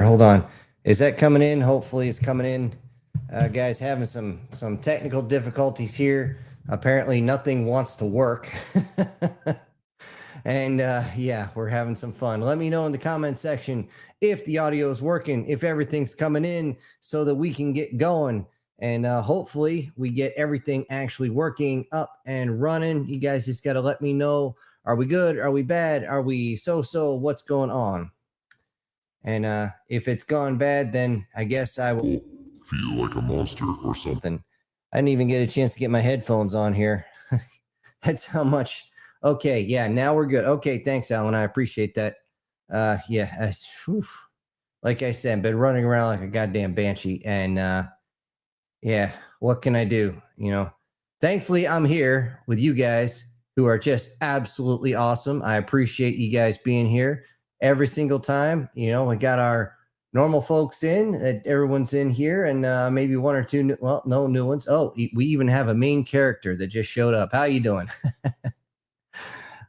Hold on. Is that coming in? Hopefully it's coming in. Guys, having some technical difficulties here. Apparently nothing wants to work. And yeah, we're having some fun. Let me know in the comment section if the audio is working, if everything's coming in so that we can get going. And hopefully we get everything actually working up and running. You guys just got to let me know. Are we good? Are we bad? Are we so-so? What's going on? And if it's gone bad, then I guess I will feel like a monster or something. I didn't even get a chance to get my headphones on here. That's how much. Okay, yeah, now we're good. Okay, thanks, Alan. I appreciate that. Yeah, like I said, been running around like a goddamn banshee, and yeah, what can I do? You know, thankfully I'm here with you guys who are just absolutely awesome. I appreciate you guys being here every single time. You know, we got our normal folks in, everyone's in here, and maybe one or two no new ones. Oh, we even have a main character that just showed up. How you doing?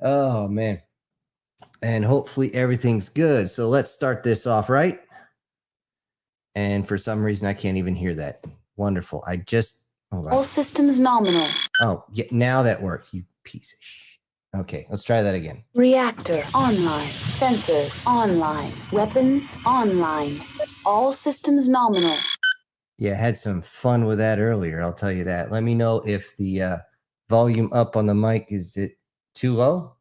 Oh man. And hopefully everything's good. So let's start this off, right? And for some reason I can't even hear that. Wonderful. I just hold on. All systems nominal. Oh, yeah, now that works, you piece of shit. Okay, let's try that again. Reactor online. Sensors online. Weapons online. All systems nominal. Yeah, I had some fun with that earlier, I'll tell you that. Let me know if the volume up on the mic, is it too low?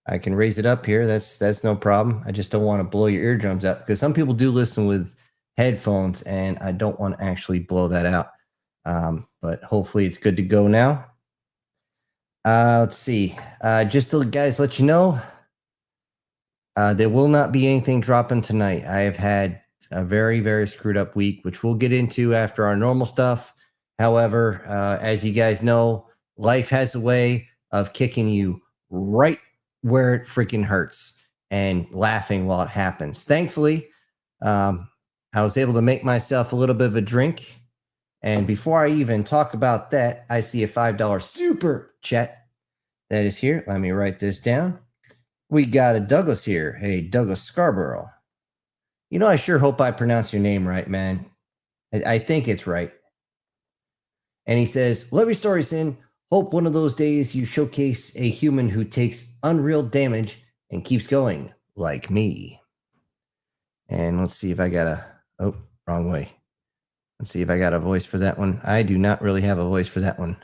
I can raise it up here. That's no problem. I just don't want to blow your eardrums out because some people do listen with headphones, and I don't want to actually blow that out. But hopefully it's good to go now. Let's see. Just to guys let you know, there will not be anything dropping tonight. I have had a very, very screwed up week, which we'll get into after our normal stuff. However, as you guys know, life has a way of kicking you right where it freaking hurts and laughing while it happens. Thankfully, I was able to make myself a little bit of a drink. And before I even talk about that, I see a $5 super chat that is here. Let me write this down. We got a Douglas here. Hey, Douglas Scarborough. You know, I sure hope I pronounce your name right, man. I think it's right. And he says, love your story, Sin. Hope one of those days you showcase a human who takes unreal damage and keeps going, like me. And let's see if I got a... Oh, wrong way. Let's see if I got a voice for that one. I do not really have a voice for that one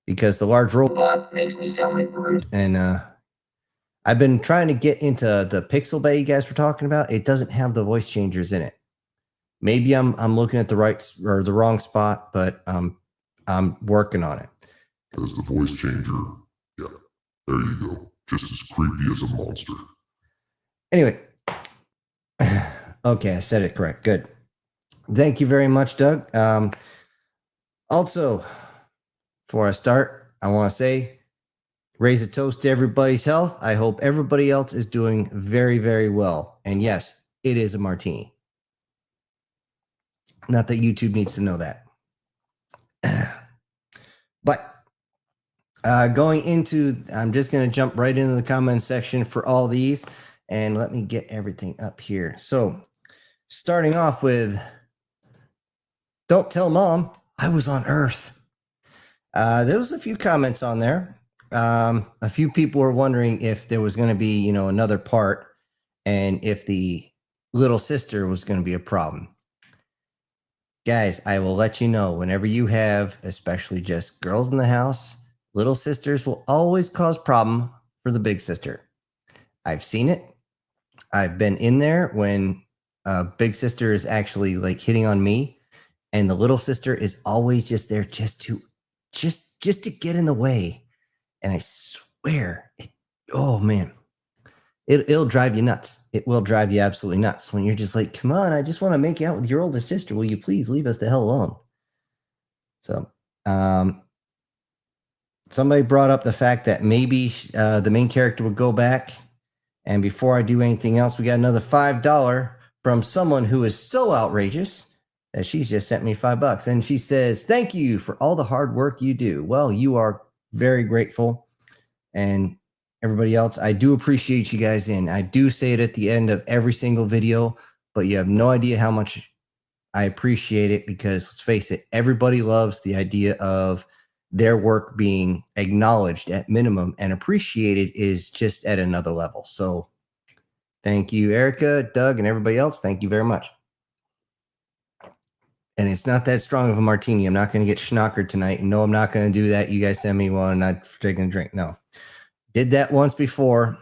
because the large robot makes me sound like rude. And I've been trying to get into the Pixel Bay you guys were talking about. It doesn't have the voice changers in it. Maybe I'm looking at the right or the wrong spot, but I'm working on it. As the voice changer, yeah, there you go. Just as creepy as a monster. Anyway, okay, I said it correct. Good. Thank you very much, Doug. Also, before I start, I want to say, raise a toast to everybody's health. I hope everybody else is doing very, very well. And yes, it is a martini. Not that YouTube needs to know that. But going into, I'm just going to jump right into the comment section for all these. And let me get everything up here. So starting off with, don't tell mom I was on Earth. There was a few comments on there. A few people were wondering if there was going to be, you know, another part and if the little sister was going to be a problem. Guys, I will let you know whenever you have, especially just girls in the house, little sisters will always cause problem for the big sister. I've seen it. I've been in there when big sister is actually like hitting on me, and the little sister is always just there just to get in the way. And I swear, oh man, it'll drive you nuts. It will drive you absolutely nuts when you're just like, come on, I just want to make out with your older sister. Will you please leave us the hell alone? So, somebody brought up the fact that maybe the main character would go back. And before I do anything else, we got another $5 from someone who is so outrageous that she's just sent me $5. And she says, thank you for all the hard work you do. Well, you are very grateful. And everybody else, I do appreciate you guys in. I do say it at the end of every single video. but you have no idea how much I appreciate it, because let's face it, everybody loves the idea of their work being acknowledged at minimum, and appreciated is just at another level. So thank you, Erica, Doug, and everybody else. Thank you very much. And it's not that strong of a martini. I'm not going to get schnockered tonight. And no, I'm not going to do that. You guys send me one. I'm not taking a drink. No. Did that once before,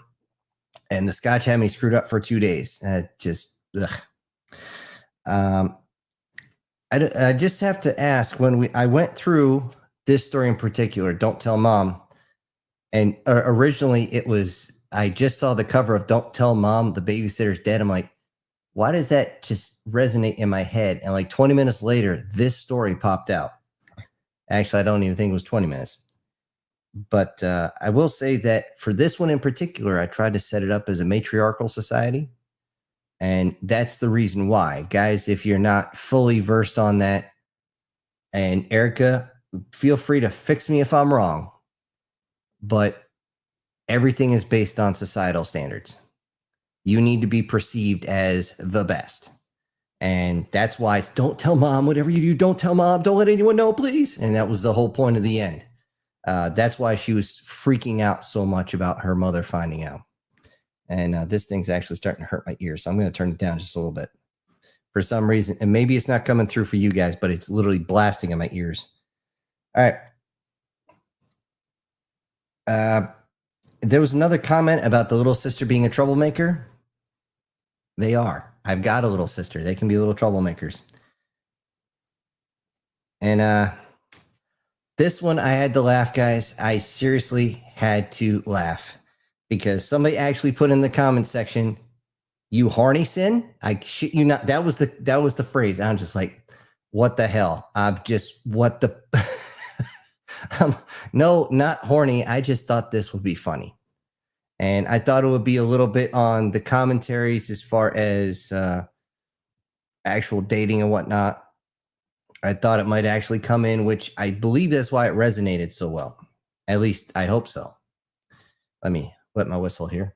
and the scotch had me screwed up for 2 days. Just, ugh. I just have to ask, when I went through this story in particular, Don't Tell Mom, and originally I just saw the cover of Don't Tell Mom, the babysitter's dead. I'm like, why does that just resonate in my head? And like 20 minutes later, this story popped out. Actually, I don't even think it was 20 minutes. But I will say that for this one in particular, I tried to set it up as a matriarchal society. And that's the reason why. Guys, if you're not fully versed on that, and Erica, feel free to fix me if I'm wrong, but everything is based on societal standards. You need to be perceived as the best. And that's why it's don't tell mom, whatever you do, don't tell mom, don't let anyone know, please. And that was the whole point of the end. That's why she was freaking out so much about her mother finding out. And this thing's actually starting to hurt my ears. So I'm going to turn it down just a little bit for some reason. And maybe it's not coming through for you guys, but it's literally blasting in my ears. All right. There was another comment about the little sister being a troublemaker. They are. I've got a little sister. They can be little troublemakers. And this one, I had to laugh, guys. I seriously had to laugh because somebody actually put in the comment section, "You horny sin." I shit you not. That was the phrase. I'm just like, what the hell? What the no, not horny. I just thought this would be funny. And I thought it would be a little bit on the commentaries as far as actual dating and whatnot. I thought it might actually come in, which I believe that's why it resonated so well. At least I hope so. Let me wet my whistle here.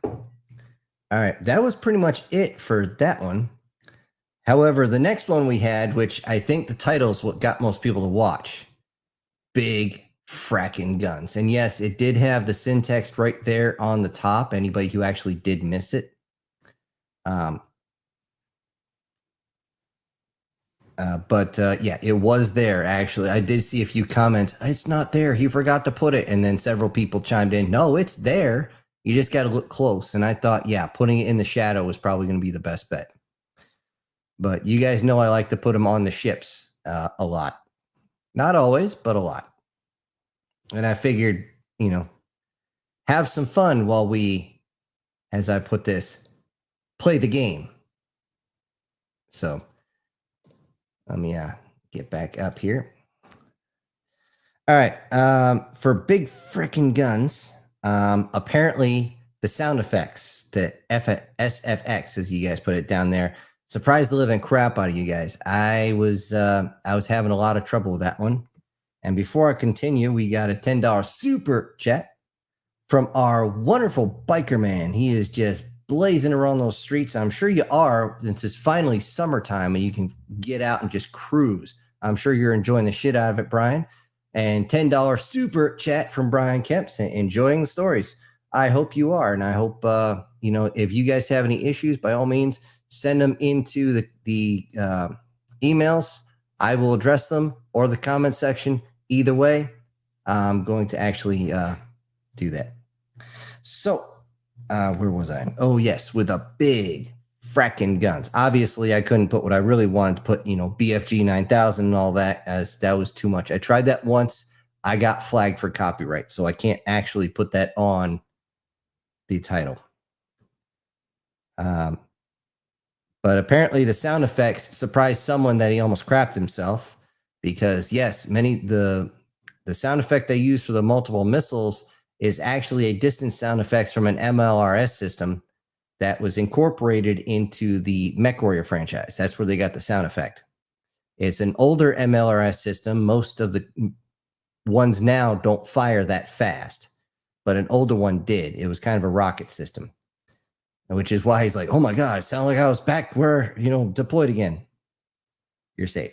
All right. That was pretty much it for that one. However, the next one we had, which I think the title is what got most people to watch, Big Fracking Guns. And yes, it did have the syntax right there on the top. Anybody who actually did miss it. Yeah, it was there. Actually, I did see a few comments. It's not there. He forgot to put it. And then several people chimed in. No, it's there. You just got to look close. And I thought, yeah, putting it in the shadow was probably going to be the best bet. But you guys know I like to put them on the ships a lot. Not always, but a lot. And I figured, have some fun while we, as I put this, play the game. So let me get back up here. All right. For Big Frickin' Guns, apparently the sound effects, the SFX, as you guys put it down there, surprised the living crap out of you guys. I was having a lot of trouble with that one. And before I continue, we got a $10 super chat from our wonderful biker man. He is just blazing around those streets. I'm sure you are, since it's finally summertime and you can get out and just cruise. I'm sure you're enjoying the shit out of it, Brian. And $10 super chat from Brian Kemp saying, enjoying the stories. I hope you are. And I hope, if you guys have any issues, by all means, send them into the emails. I will address them, or the comment section. Either way, I'm going to actually do that. So, where was I? Oh, yes, with a Big Fracking Guns. Obviously, I couldn't put what I really wanted to put, BFG 9000 and all that, as that was too much. I tried that once. I got flagged for copyright, so I can't actually put that on the title. But apparently the sound effects surprised someone that he almost crapped himself, because yes, the sound effect they use for the multiple missiles is actually a distance sound effects from an MLRS system that was incorporated into the MechWarrior franchise. That's where they got the sound effect. It's an older MLRS system. Most of the ones now don't fire that fast, but an older one did. It was kind of a rocket system. which is why he's like, oh my God, it sounded like I was back where, deployed again. You're safe.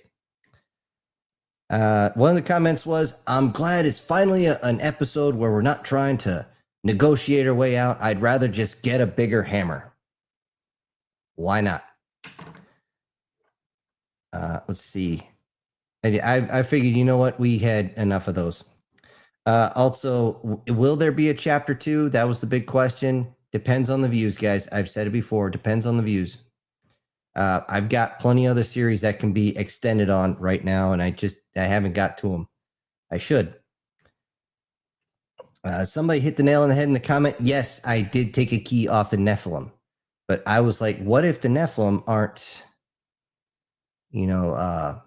One of the comments was, I'm glad it's finally an episode where we're not trying to negotiate our way out. I'd rather just get a bigger hammer. Why not? Let's see. I figured, you know what? We had enough of those. Also, will there be a chapter 2? That was the big question. Depends on the views, guys. I've said it before. Depends on the views. I've got plenty of other series that can be extended on right now, and I haven't got to them. I should. Somebody hit the nail on the head in the comment. Yes, I did take a key off the Nephilim, but I was like, what if the Nephilim aren't, how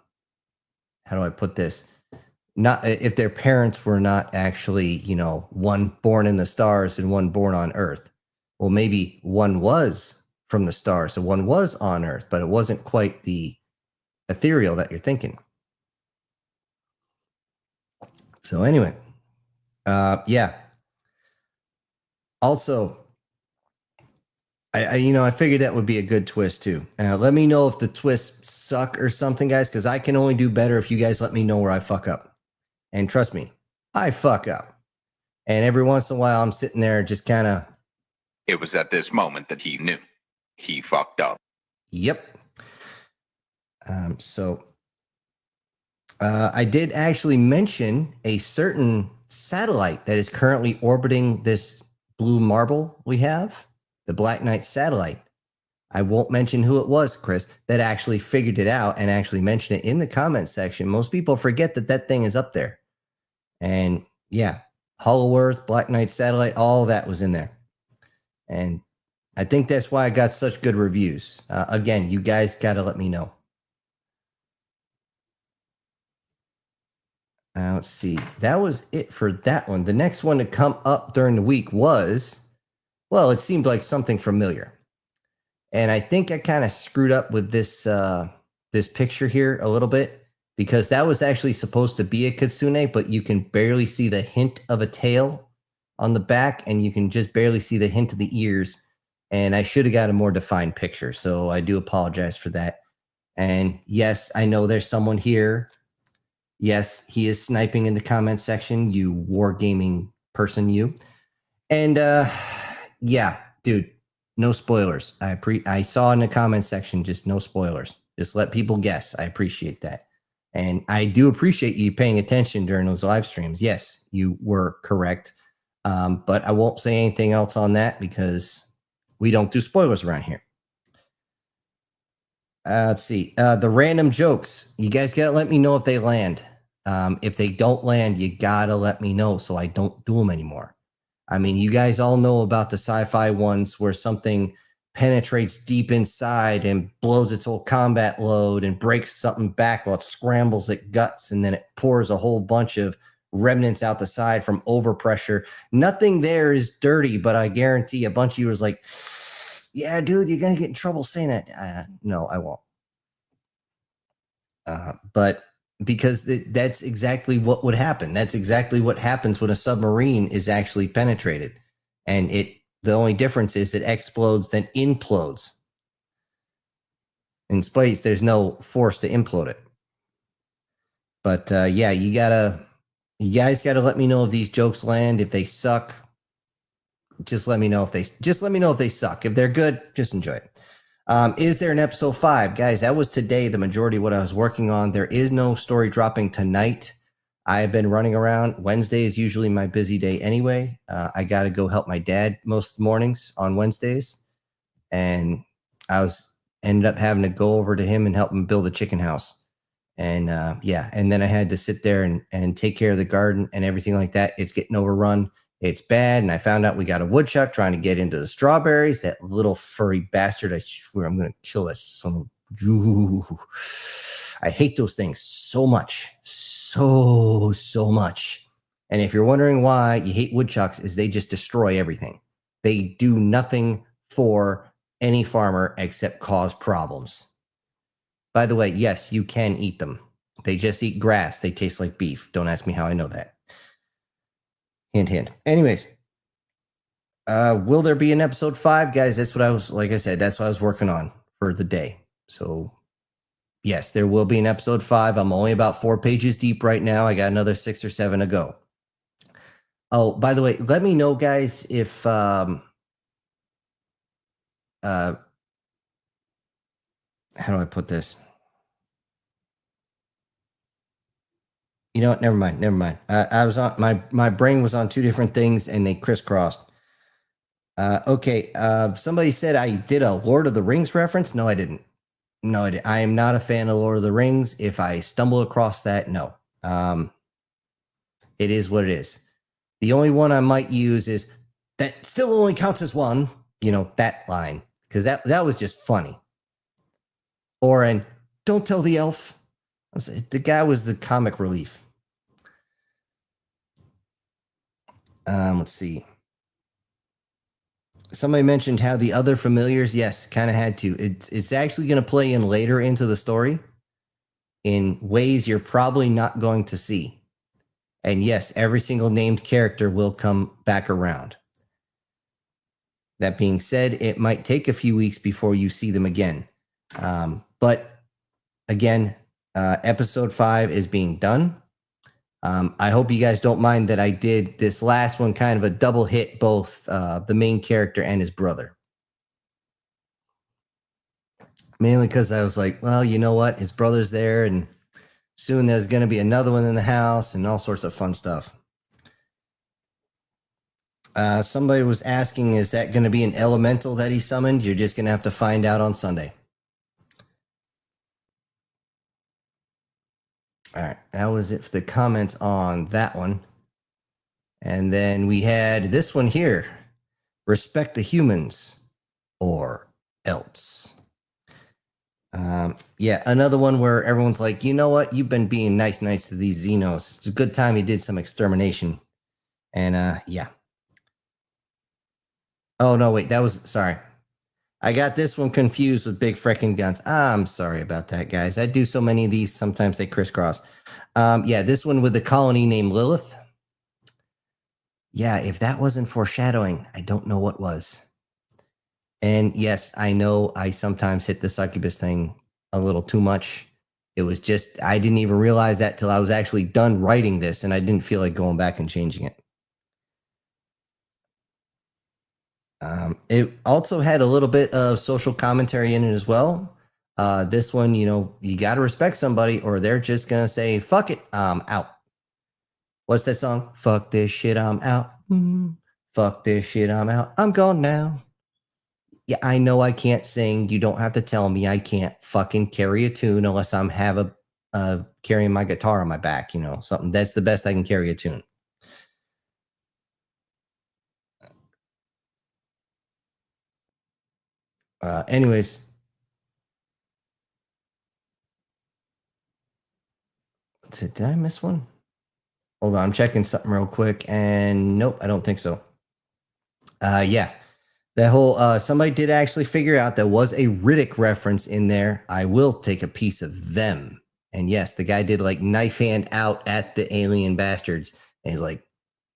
do I put this? Not if their parents were not actually, one born in the stars and one born on Earth. Well, maybe one was from the stars, so one was on Earth, but it wasn't quite the ethereal that you're thinking. So anyway, yeah. Also, I figured that would be a good twist too. Let me know if the twists suck or something, guys, because I can only do better if you guys let me know where I fuck up. And trust me, I fuck up. And every once in a while, I'm sitting there just kind of. It was at this moment that he knew he fucked up. Yep. I did actually mention a certain satellite that is currently orbiting this blue marble we have, the Black Knight satellite. I won't mention who it was, Chris, that actually figured it out and actually mentioned it in the comment section. Most people forget that thing is up there. And yeah, Hollow Earth, Black Knight satellite, all that was in there. And I think that's why I got such good reviews. Again, you guys got to let me know. Let's see. That was it for that one. The next one to come up during the week was, well, it seemed like something familiar. And I think I kind of screwed up with this picture here a little bit, because that was actually supposed to be a kitsune, but you can barely see the hint of a tail on the back, and you can just barely see the hint of the ears. And I should have got a more defined picture, so I do apologize for that. And yes, I know there's someone here. Yes, he is sniping in the comment section, you wargaming person, you. And yeah, dude, no spoilers. I saw in the comment section, just no spoilers. Just let people guess. I appreciate that. And I do appreciate you paying attention during those live streams. Yes, you were correct. But I won't say anything else on that because we don't do spoilers around here. Let's see. The random jokes. You guys got to let me know if they land. If they don't land, you got to let me know so I don't do them anymore. I mean, you guys all know about the sci-fi ones where something penetrates deep inside and blows its whole combat load and breaks something back while it scrambles at guts, and then it pours a whole bunch of remnants out the side from overpressure. Nothing there is dirty, but I guarantee a bunch of you was like, yeah, dude, you're going to get in trouble saying that. No, I won't. But because that's exactly what would happen. That's exactly what happens when a submarine is actually penetrated. And the only difference is it explodes, then implodes. In space, there's no force to implode it. But yeah, you guys gotta let me know if these jokes land. If they suck, just let me know if they suck. If they're good, just enjoy it. Is there an episode 5? Guys, that was today, the majority of what I was working on. There is no story dropping tonight. I have been running around. Wednesday is usually my busy day anyway. I got to go help my dad most mornings on Wednesdays. And ended up having to go over to him and help him build a chicken house. And yeah, and then I had to sit there and take care of the garden and everything like that. It's getting overrun. It's bad. And I found out we got a woodchuck trying to get into the strawberries. That little furry bastard. I swear I'm going to kill this son of... I hate those things so much. So much. And if you're wondering why you hate woodchucks, is they just destroy everything. They do nothing for any farmer except cause problems. By the way, yes, you can eat them. They just eat grass. They taste like beef. Don't ask me how I know that. Hint, hint. Anyways, Will there be an episode 5, guys? That's what I was, like I said, that's what I was working on for the day. So yes, there will be an episode 5. I'm only about 4 pages deep right now. I got another 6 or 7 to go. Oh, by the way, let me know, guys, if how do I put this? You know what? Never mind. I was on my brain was on 2 different things and they crisscrossed. Okay. Somebody said I did a Lord of the Rings reference. No, I didn't. I am not a fan of Lord of the Rings. If I stumble across that, no. It is what it is. The only one I might use is that still only counts as one. You know, that line, because that was just funny. Or and don't tell the elf. The guy was the comic relief. Let's see. Somebody mentioned how the other familiars, yes, kind of had to. It's actually going to play in later into the story in ways you're probably not going to see. And yes, every single named character will come back around. That being said, it might take a few weeks before you see them again. But again, episode 5 is being done. I hope you guys don't mind that I did this last one kind of a double hit, both the main character and his brother. Mainly because I was like, well, you know what? His brother's there, and soon there's going to be another one in the house and all sorts of fun stuff. Somebody was asking, is that going to be an elemental that he summoned? You're just going to have to find out on Sunday. All right, that was it for the comments on that one. And then we had this one here. Respect the humans or else. Yeah, another one where everyone's like, you know what? You've been being nice to these Xenos. It's a good time you did some extermination. And yeah. Oh, no, wait, sorry. I got this one confused with big freaking guns. I'm sorry about that, guys. I do so many of these, sometimes they crisscross. Yeah, this one with the colony named Lilith. Yeah, if that wasn't foreshadowing, I don't know what was. And yes, I know I sometimes hit the succubus thing a little too much. It was just, I didn't even realize that till I was actually done writing this, and I didn't feel like going back and changing it. It also had a little bit of social commentary in it as well. This one, you know, you got to respect somebody or they're just going to say, fuck it, I'm out. What's that song? Fuck this shit, I'm out. Fuck this shit, I'm out. I'm gone now. Yeah, I know I can't sing. You don't have to tell me I can't fucking carry a tune unless I'm carrying my guitar on my back, you know, something. That's the best I can carry a tune. Anyways, did I miss one? Hold on, I'm checking something real quick, and nope, I don't think so. Yeah, that whole somebody did actually figure out there was a Riddick reference in there. I will take a piece of them, and yes, the guy did like knife hand out at the alien bastards, and he's like,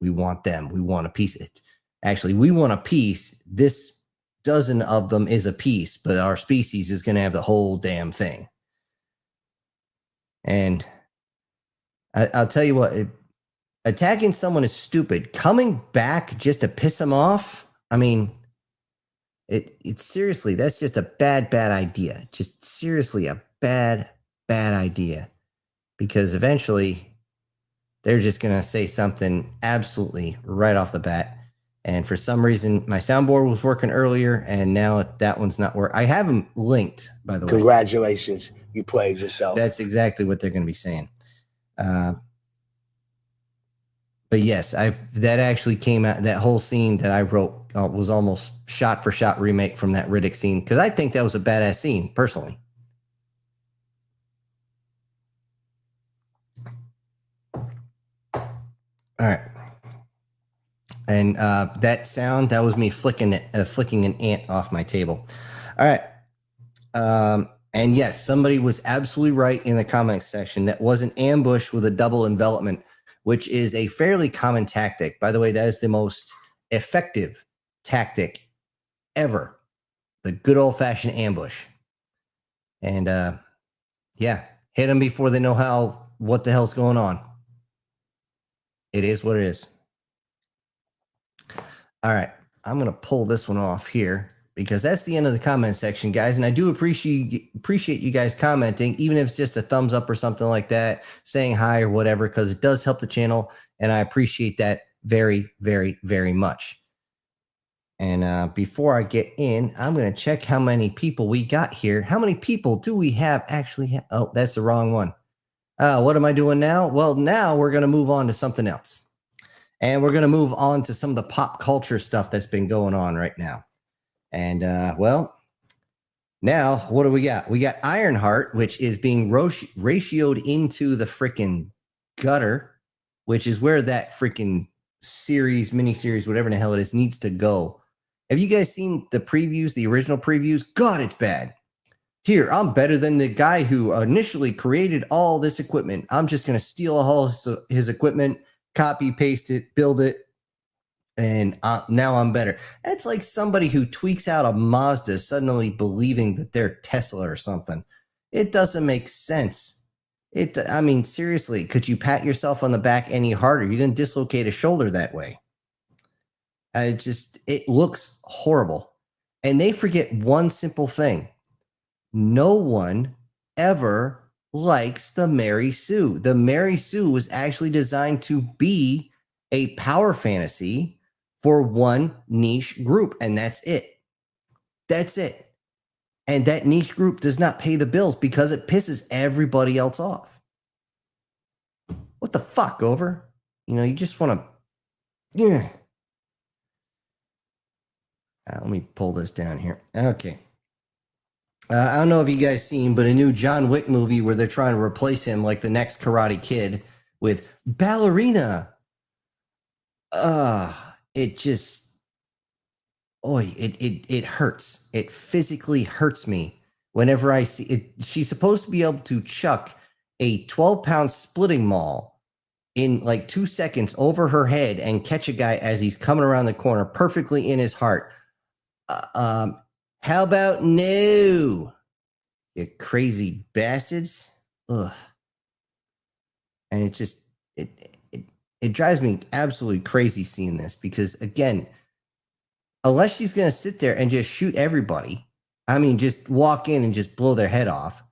"We want them. We want a piece." Actually, we want a piece. This dozen of them is a piece, but our species is going to have the whole damn thing. And I'll tell you what, attacking someone is stupid. Coming back just to piss them off, I mean, it's seriously, that's just a bad idea. Just seriously a bad idea. Because eventually they're just going to say something absolutely right off the bat. And for some reason, my soundboard was working earlier, and now that one's not working. I have them linked, by the way. Congratulations, you played yourself. That's exactly what they're going to be saying. But yes, that actually came out. That whole scene that I wrote was almost shot for shot remake from that Riddick scene, because I think that was a badass scene personally. All right. And that sound, that was me flicking an ant off my table. All right. And yes, somebody was absolutely right in the comments section. That was an ambush with a double envelopment, which is a fairly common tactic. By the way, that is the most effective tactic ever. The good old-fashioned ambush. And yeah, hit them before they know what the hell's going on. It is what it is. All right, I'm gonna pull this one off here because that's the end of the comment section, guys. And I do appreciate you guys commenting, even if it's just a thumbs up or something like that, saying hi or whatever, because it does help the channel, and I appreciate that very, very, very much. And before I get in, I'm going to check how many people we got here. How many people do we have actually? Oh, that's the wrong one. What am I doing now? Well, now we're going to move on to something else. And we're going to move on to some of the pop culture stuff that's been going on right now. And, well, now what do we got? We got Ironheart, which is being ratioed into the freaking gutter, which is where that freaking miniseries, whatever the hell it is, needs to go. Have you guys seen the previews, the original previews? God, it's bad. Here, I'm better than the guy who initially created all this equipment. I'm just going to steal all his equipment, copy, paste it, build it, and now I'm better. That's like somebody who tweaks out a Mazda suddenly believing that they're Tesla or something. It doesn't make sense. I mean, seriously, could you pat yourself on the back any harder? You didn't dislocate a shoulder that way. It looks horrible. And they forget one simple thing. No one ever likes the Mary Sue. The Mary Sue was actually designed to be a power fantasy for one niche group, and that's it. That's it. And that niche group does not pay the bills because it pisses everybody else off. What the fuck, Over? You know, you just want to... Yeah. Let me pull this down here. Okay. I don't know if you guys seen, but a new John Wick movie where they're trying to replace him like the next Karate Kid with Ballerina. It just... it hurts. It physically hurts me whenever I see it. She's supposed to be able to chuck a 12-pound splitting maul in like 2 seconds over her head and catch a guy as he's coming around the corner perfectly in his heart. How about no? You crazy bastards. Ugh. And it just, it drives me absolutely crazy seeing this because, again, unless she's going to sit there and just shoot everybody, I mean, just walk in and just blow their head off,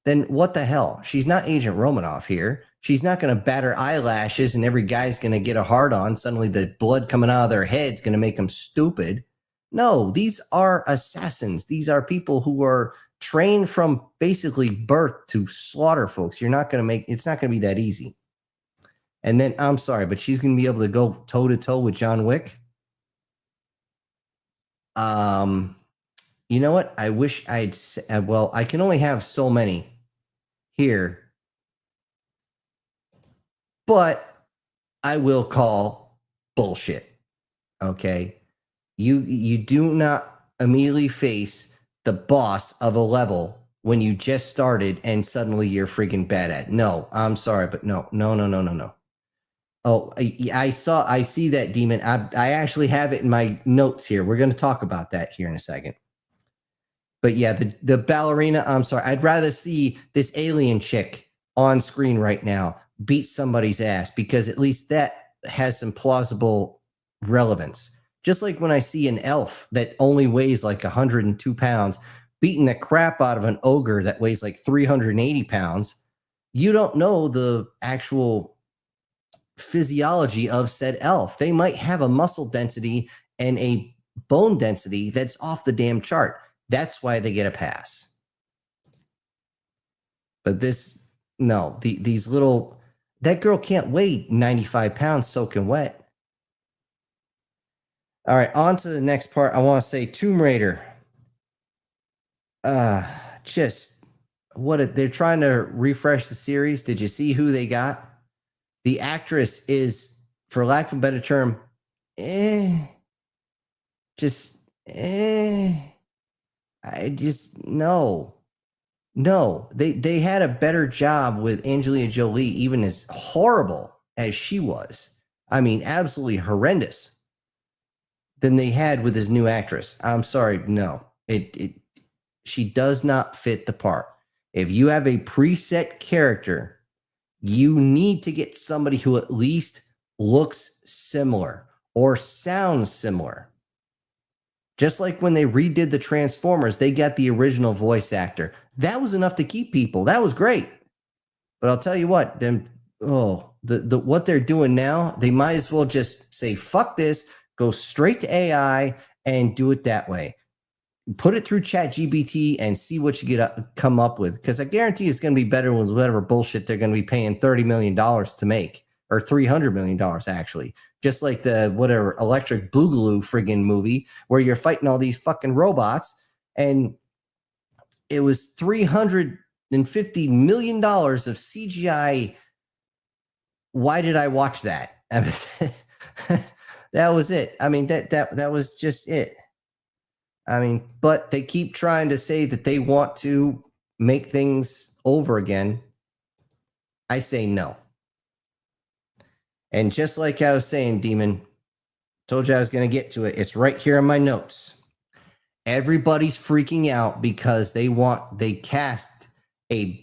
then what the hell? She's not Agent Romanoff here. She's not going to bat her eyelashes and every guy's going to get a hard on. Suddenly the blood coming out of their head's going to make them stupid. No, these are assassins. These are people who are trained from basically birth to slaughter folks. It's not going to be that easy. And then, I'm sorry, but she's going to be able to go toe to toe with John Wick. You know what? I wish well, I can only have so many here, but I will call bullshit. Okay. You do not immediately face the boss of a level when you just started and suddenly you're freaking bad at it. No, I'm sorry, but no. Oh, I see that, Demon. I actually have it in my notes here. We're going to talk about that here in a second. But yeah, the ballerina, I'm sorry. I'd rather see this alien chick on screen right now beat somebody's ass because at least that has some plausible relevance. Just like when I see an elf that only weighs like 102 pounds beating the crap out of an ogre that weighs like 380 pounds, you don't know the actual physiology of said elf. They might have a muscle density and a bone density that's off the damn chart. That's why they get a pass. But these little, that girl can't weigh 95 pounds soaking wet. All right, on to the next part. I want to say Tomb Raider. Just what they're trying to refresh the series. Did you see who they got? The actress is, for lack of a better term, No, they had a better job with Angelina Jolie, even as horrible as she was. I mean, absolutely horrendous. than they had with his new actress. I'm sorry, no. She does not fit the part. If you have a preset character, you need to get somebody who at least looks similar or sounds similar. Just like when they redid the Transformers, they got the original voice actor. That was enough to keep people. That was great. But I'll tell you what, what they're doing now, they might as well just say, fuck this, go straight to AI and do it that way. Put it through ChatGPT and see what you come up with. Because I guarantee it's going to be better with whatever bullshit they're going to be paying $30 million to make, or $300 million actually. Just like the whatever Electric Boogaloo friggin' movie where you're fighting all these fucking robots, and it was $350 million of CGI. Why did I watch that? I mean, that was it. I mean, that was just it. I mean, but they keep trying to say that they want to make things over again. I say no. And just like I was saying, Demon, told you I was going to get to it. It's right here in my notes. Everybody's freaking out because they cast a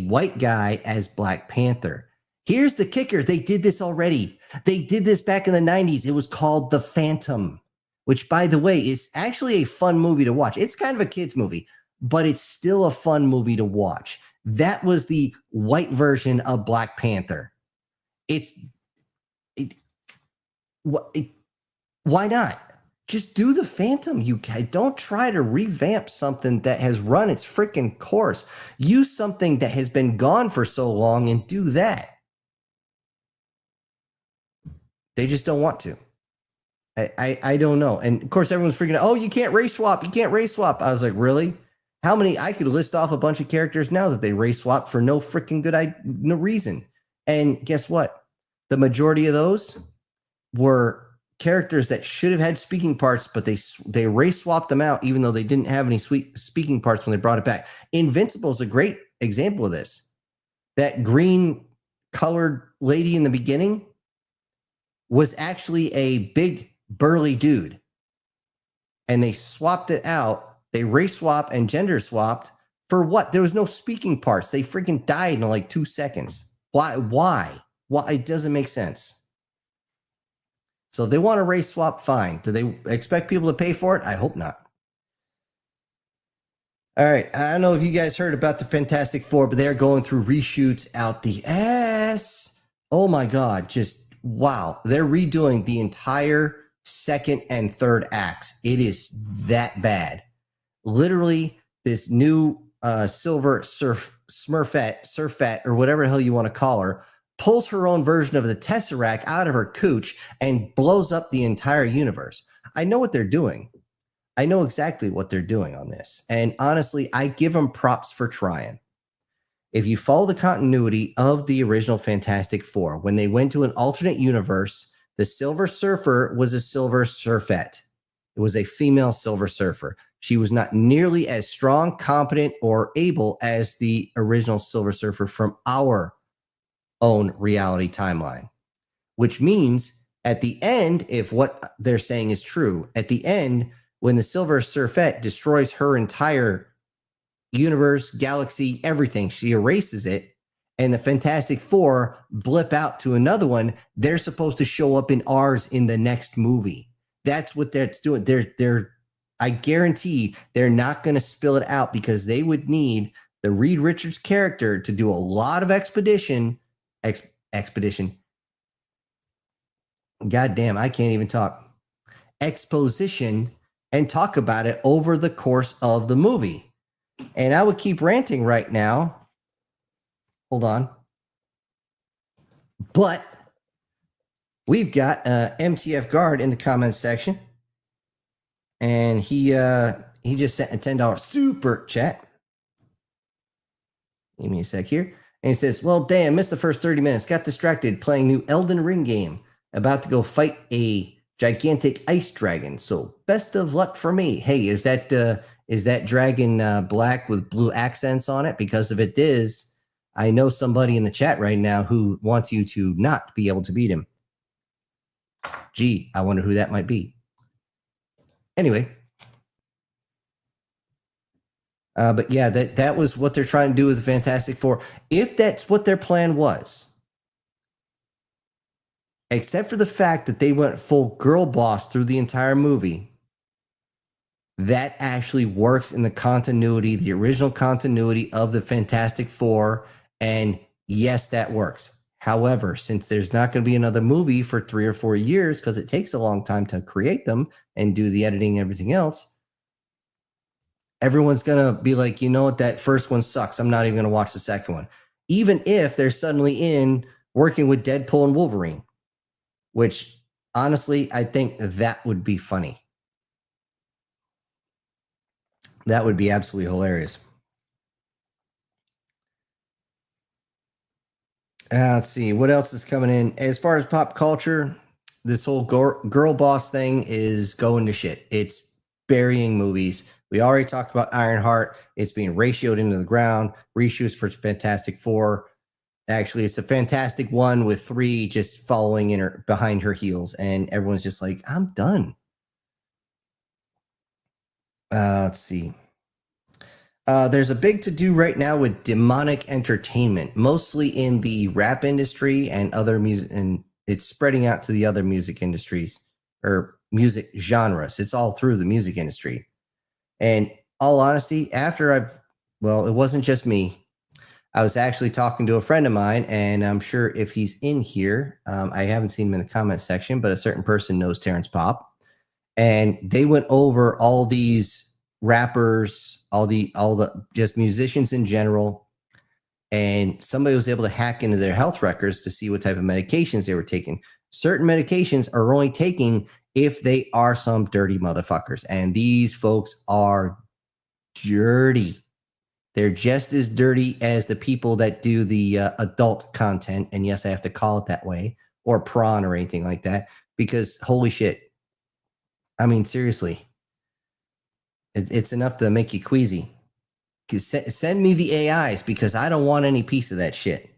white guy as Black Panther. Here's the kicker. They did this already. They did this back in the 90s. It was called The Phantom, which, by the way, is actually a fun movie to watch. It's kind of a kid's movie, but it's still a fun movie to watch. That was the white version of Black Panther. Why not? Just do The Phantom, you guys. Don't try to revamp something that has run its freaking course. Use something that has been gone for so long and do that. They just don't want to. I don't know. And of course, everyone's freaking out. Oh, you can't race swap. You can't race swap. I was like, really? How many? I could list off a bunch of characters now that they race swap for no freaking no reason. And guess what? The majority of those were characters that should have had speaking parts, but they race swapped them out, even though they didn't have any sweet speaking parts when they brought it back. Invincible is a great example of this. That green colored lady in the beginning was actually a big burly dude, and they swapped it out. They race swapped and gender swapped for what? There was no speaking parts. They freaking died in like 2 seconds. Why? It doesn't make sense. So if they want to race swap, fine. Do they expect people to pay for it? I hope not. All right. I don't know if you guys heard about the Fantastic Four, but they're going through reshoots out the ass. Oh my God. Just wow. They're redoing the entire second and third acts. It is that bad. Literally, this new Silver Surfette, or whatever the hell you want to call her, pulls her own version of the Tesseract out of her cooch and blows up the entire universe. I know what they're doing. I know exactly what they're doing on this. And honestly, I give them props for trying. If you follow the continuity of the original Fantastic Four, when they went to an alternate universe, the Silver Surfer was a Silver Surfette. It was a female Silver Surfer. She was not nearly as strong, competent, or able as the original Silver Surfer from our own reality timeline, which means at the end, if what they're saying is true, at the end, when the Silver Surfette destroys her entire universe, galaxy, everything, she erases it, and the Fantastic Four blip out to another one, they're supposed to show up in ours in the next movie. That's what that's doing. I guarantee they're not going to spill it out, because they would need the Reed Richards character to do a lot of expedition. God damn, I can't even talk. Exposition, and talk about it over the course of the movie. And I would keep ranting right now. Hold on. But we've got MTF Guard in the comments section. And he just sent a $10 super chat. Give me a sec here. And he says, well, damn, missed the first 30 minutes. Got distracted playing new Elden Ring game. About to go fight a gigantic ice dragon. So best of luck for me. Hey, is that dragon black with blue accents on it? Because if it is, I know somebody in the chat right now who wants you to not be able to beat him. Gee, I wonder who that might be. Anyway. But yeah, that was what they're trying to do with the Fantastic Four. If that's what their plan was, except for the fact that they went full girl boss through the entire movie, that actually works in the continuity, the original continuity of the Fantastic Four. And yes, that works. However, since there's not going to be another movie for 3 or 4 years, because it takes a long time to create them and do the editing and everything else, everyone's going to be like, you know what, that first one sucks. I'm not even going to watch the second one. Even if they're suddenly in working with Deadpool and Wolverine, which honestly, I think that would be funny. That would be absolutely hilarious. Let's see. What else is coming in? As far as pop culture, this whole girl boss thing is going to shit. It's burying movies. We already talked about Ironheart. It's being ratioed into the ground. Reshoots for Fantastic Four. Actually, it's a Fantastic One with 3 just following in her behind her heels, and everyone's just like, I'm done. Let's see. There's a big to-do right now with demonic entertainment, mostly in the rap industry and other music, and it's spreading out to the other music industries or music genres. It's all through the music industry. And all honesty, it wasn't just me. I was actually talking to a friend of mine, and I'm sure if he's in here, I haven't seen him in the comments section, but a certain person knows Terrence Pop, and they went over all these rappers, all the just musicians in general, and somebody was able to hack into their health records to see what type of medications they were taking. Certain medications are only taking if they are some dirty motherfuckers, and these folks are dirty. They're just as dirty as the people that do the adult content. And yes, I have to call it that way, or prawn or anything like that, because holy shit. I mean, seriously, it's enough to make you queasy. Send me the AIs, because I don't want any piece of that shit.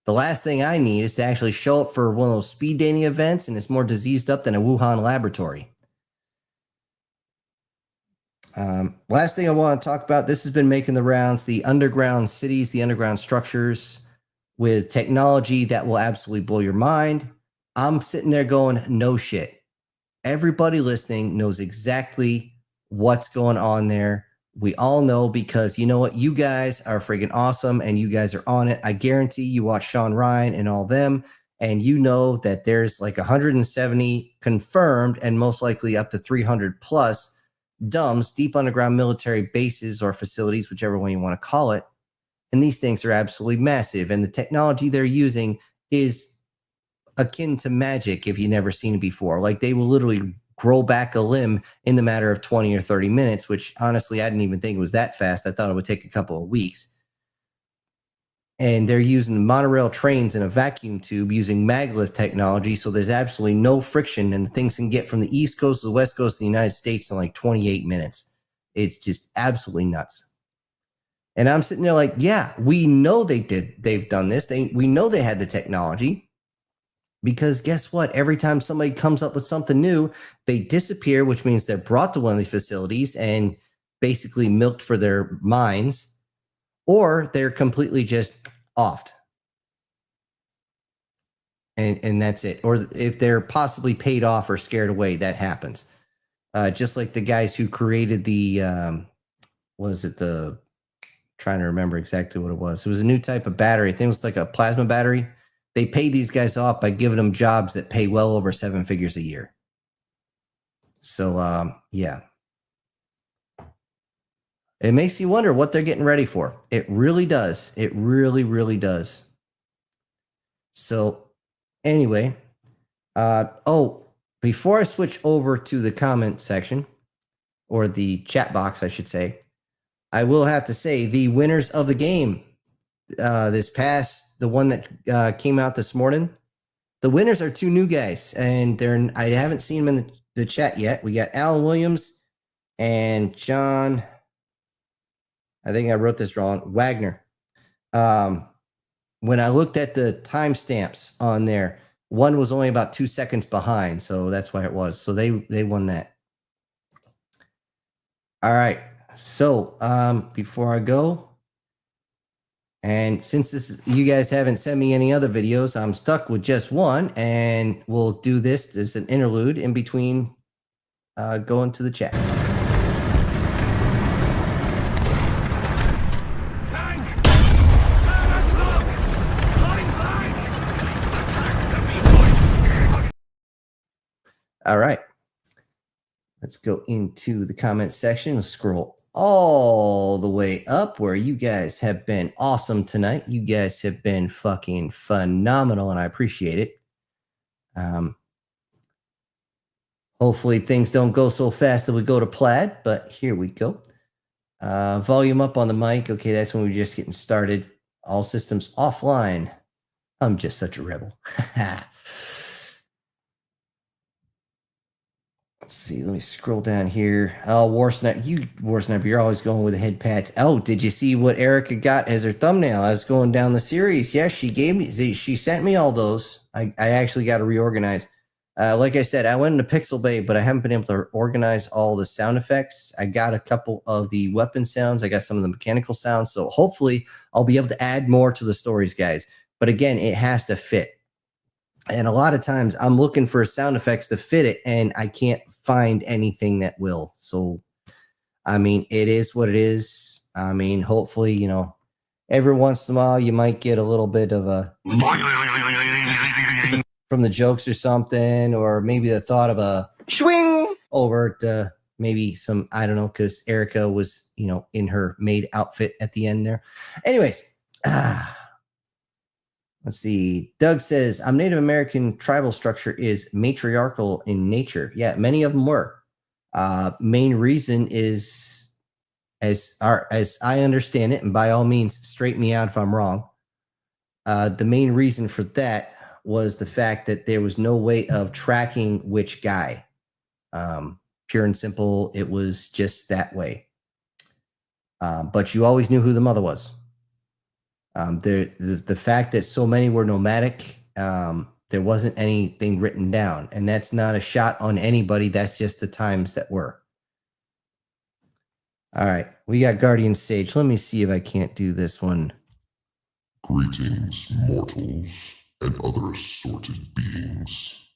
The last thing I need is to actually show up for one of those speed dating events, and it's more diseased up than a Wuhan laboratory. Last thing I want to talk about, this has been making the rounds, the underground cities, the underground structures with technology that will absolutely blow your mind. I'm sitting there going, no shit. Everybody listening knows exactly what's going on there. We all know, because you know what? You guys are freaking awesome, and you guys are on it. I guarantee you watch Sean Ryan and all them, and you know that there's like 170 confirmed and most likely up to 300 plus DUMBs, deep underground military bases or facilities, whichever one you want to call it. And these things are absolutely massive. And the technology they're using is akin to magic if you've never seen it before. Like, they will literally grow back a limb in the matter of 20 or 30 minutes, which honestly, I didn't even think it was that fast. I thought it would take a couple of weeks. And they're using monorail trains in a vacuum tube using maglev technology. So there's absolutely no friction, and the things can get from the East Coast to the West Coast of the United States in like 28 minutes. It's just absolutely nuts. And I'm sitting there like, yeah, we know they've done this. We know they had the technology, because guess what? Every time somebody comes up with something new, they disappear, which means they're brought to one of these facilities and basically milked for their minds, or they're completely just offed. And that's it. Or if they're possibly paid off or scared away, that happens. Just like the guys who created the, trying to remember exactly what it was. It was a new type of battery. I think it was like a plasma battery. They paid these guys off by giving them jobs that pay well over 7 figures a year. So, yeah. It makes you wonder what they're getting ready for. It really does. It really, really does. So anyway, before I switch over to the comment section, or the chat box, I should say, I will have to say the winners of the game, the one that came out this morning, the winners are 2 new guys, and I haven't seen them in the chat yet. We got Alan Williams and John, I think I wrote this wrong, Wagner. When I looked at the timestamps on there, one was only about 2 seconds behind, so that's why it was. So they won that. All right. So before I go, and since you guys haven't sent me any other videos, I'm stuck with just one, and we'll do this as an interlude in between going to the chats. All right. Let's go into the comment section. Scroll all the way up where you guys have been awesome tonight. You guys have been fucking phenomenal, and I appreciate it. Hopefully things don't go so fast that we go to plaid, but here we go. Volume up on the mic. Okay, that's when we're just getting started. All systems offline. I'm just such a rebel. Let's see. Let me scroll down here. Oh, War Sniper, you're always going with the head pats. Oh, did you see what Erica got as her thumbnail? I was going down the series. Yes, she gave me. She sent me all those. I actually got to reorganize. Like I said, I went into Pixelbay, but I haven't been able to organize all the sound effects. I got a couple of the weapon sounds. I got some of the mechanical sounds. So hopefully I'll be able to add more to the stories, guys. But again, it has to fit. And a lot of times I'm looking for sound effects to fit it, and I can't find anything that will. So, I mean, it is what it is. I mean, hopefully, you know, every once in a while you might get a little bit of a from the jokes or something, or maybe the thought of a swing over to maybe some, I don't know, because Erica was, you know, in her maid outfit at the end there. Anyways, let's see. Doug says, I'm Native American tribal structure is matriarchal in nature. Yeah, many of them were. Main reason is, as I understand it, and by all means, straighten me out if I'm wrong. The main reason for that was the fact that there was no way of tracking which guy. Pure and simple, it was just that way. But you always knew who the mother was. The fact that so many were nomadic, there wasn't anything written down, and that's not a shot on anybody. That's just the times that were. All right, we got Guardian Sage. Let me see if I can't do this one. Greetings, mortals and other assorted beings.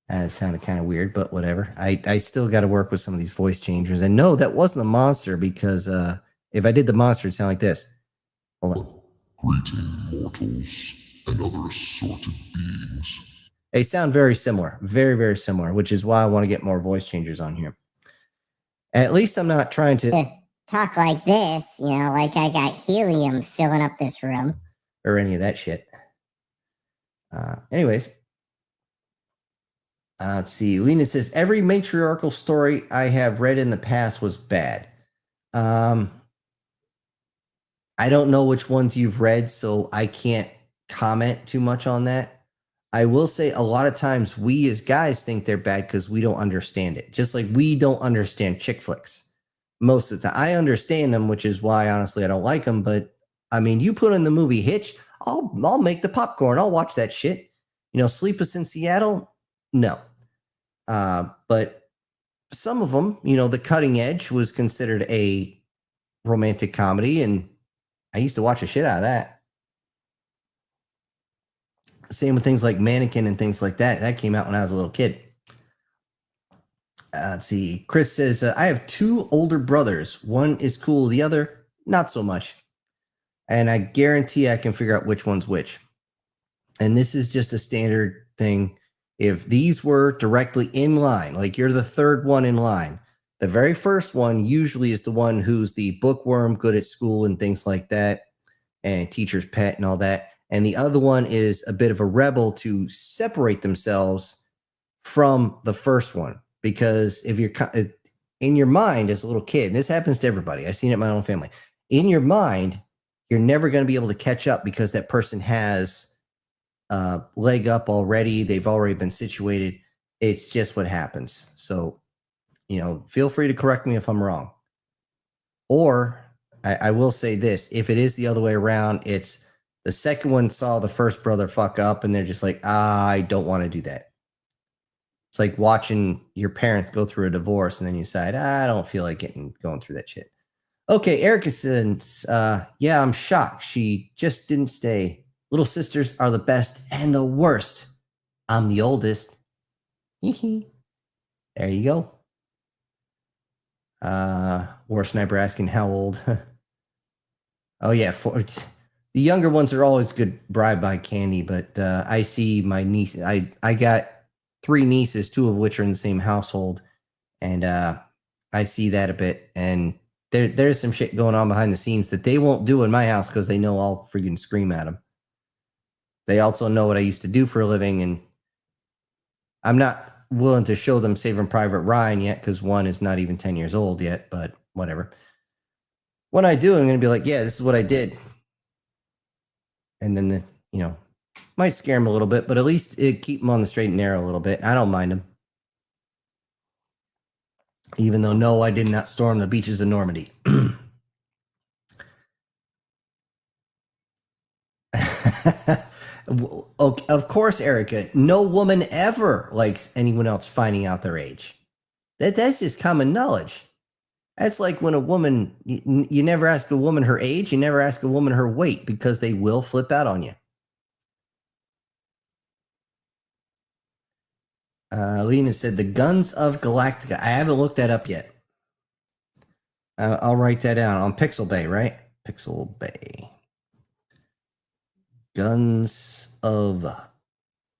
It sounded kind of weird, but whatever. I still got to work with some of these voice changers. And no, that wasn't the monster, because if I did the monster, it'd sound like this. Hold on. Greetings, mortals and other assorted beings. They sound very similar. Very, very similar, which is why I want to get more voice changers on here. At least I'm not trying to talk like this, you know, like I got helium filling up this room. Or any of that shit. Anyways. Let's see. Lena says, every matriarchal story I have read in the past was bad. I don't know which ones you've read, so I can't comment too much on that. I will say a lot of times we as guys think they're bad because we don't understand it. Just like we don't understand chick flicks. Most of the time. I understand them, which is why, honestly, I don't like them. But, I mean, you put in the movie Hitch, I'll make the popcorn. I'll watch that shit. You know, Sleepless in Seattle? No. But some of them, you know, The Cutting Edge was considered a romantic comedy, and I used to watch the shit out of that. Same with things like Mannequin and things like that. That came out when I was a little kid. Let's see. Chris says, I have two older brothers. One is cool. The other, not so much. And I guarantee I can figure out which one's which. And this is just a standard thing. If these were directly in line, like you're the third one in line, the very first one usually is the one who's the bookworm, good at school and things like that, and teacher's pet and all that. And the other one is a bit of a rebel to separate themselves from the first one. Because if you're in your mind as a little kid, and this happens to everybody, I've seen it in my own family. In your mind, you're never going to be able to catch up because that person has a leg up already. They've already been situated. It's just what happens. So, you know, feel free to correct me if I'm wrong. Or I will say this, if it is the other way around, it's the second one saw the first brother fuck up and they're just like, I don't want to do that. It's like watching your parents go through a divorce and then you decide, I don't feel like going through that shit. Okay, Erica says, yeah, I'm shocked. She just didn't stay. Little sisters are the best and the worst. I'm the oldest. There you go. War Sniper asking how old. Oh, yeah. The younger ones are always good bribe by candy, but I see my niece. I got 3 nieces, 2 of which are in the same household. And I see that a bit. And there's some shit going on behind the scenes that they won't do in my house because they know I'll freaking scream at them. They also know what I used to do for a living, and I'm not willing to show them Saving Private Ryan yet because one is not even 10 years old yet, but whatever. When I do, I'm going to be like, yeah, this is what I did. And then, might scare them a little bit, but at least it keep them on the straight and narrow a little bit. I don't mind them. Even though, no, I did not storm the beaches of Normandy. Of course, Erica, no woman ever likes anyone else finding out their age. That's just common knowledge. That's like when a woman, you never ask a woman her age, you never ask a woman her weight because they will flip out on you. Lena said the Guns of Galactica. I haven't looked that up yet. I'll write that down on Pixel Bay, right? Pixel Bay. Guns of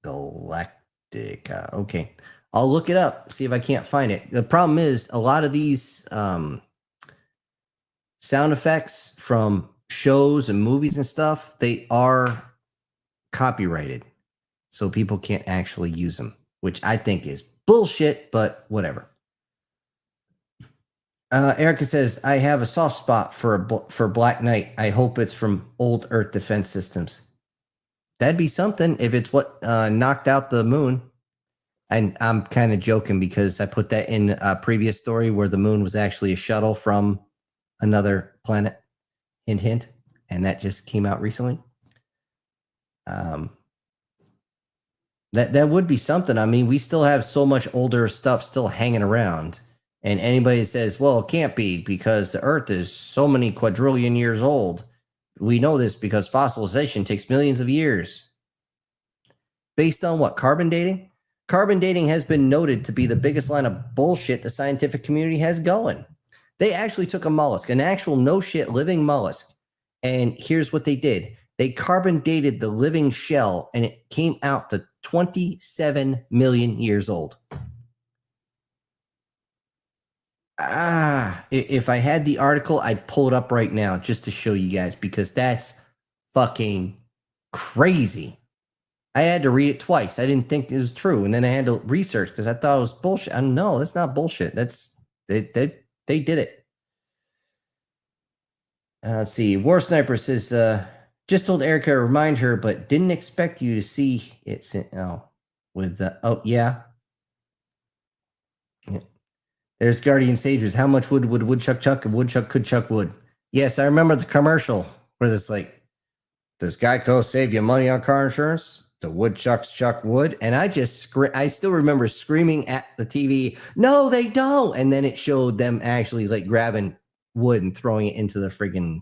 Galactica. Okay. I'll look it up, see if I can't find it. The problem is a lot of these sound effects from shows and movies and stuff, they are copyrighted. So people can't actually use them, which I think is bullshit, but whatever. Erica says, I have a soft spot for Black Knight. I hope it's from Old Earth Defense Systems. That'd be something if it's what knocked out the moon. And I'm kind of joking because I put that in a previous story where the moon was actually a shuttle from another planet. Hint, hint. And that just came out recently. That would be something. I mean, we still have so much older stuff still hanging around. And anybody says, well, it can't be because the Earth is so many quadrillion years old. We know this because fossilization takes millions of years. Based on what? Carbon dating? Carbon dating has been noted to be the biggest line of bullshit the scientific community has going. They actually took a mollusk, an actual no-shit living mollusk, and here's what they did. They carbon dated the living shell, and it came out to 27 million years old. If I had the article, I'd pull it up right now just to show you guys because that's fucking crazy. I had to read it twice. I didn't think it was true. And then I had to research because I thought it was bullshit. No, that's not bullshit. They did it. Let's see. War Sniper says, just told Erica to remind her, but didn't expect you to see it. Yeah. There's Guardian Sages. How much wood would woodchuck chuck? A woodchuck could chuck wood. Yes, I remember the commercial where it's like, does Geico save you money on car insurance? The woodchucks chuck wood. And I still remember screaming at the TV, no, they don't. And then it showed them actually like grabbing wood and throwing it into the friggin'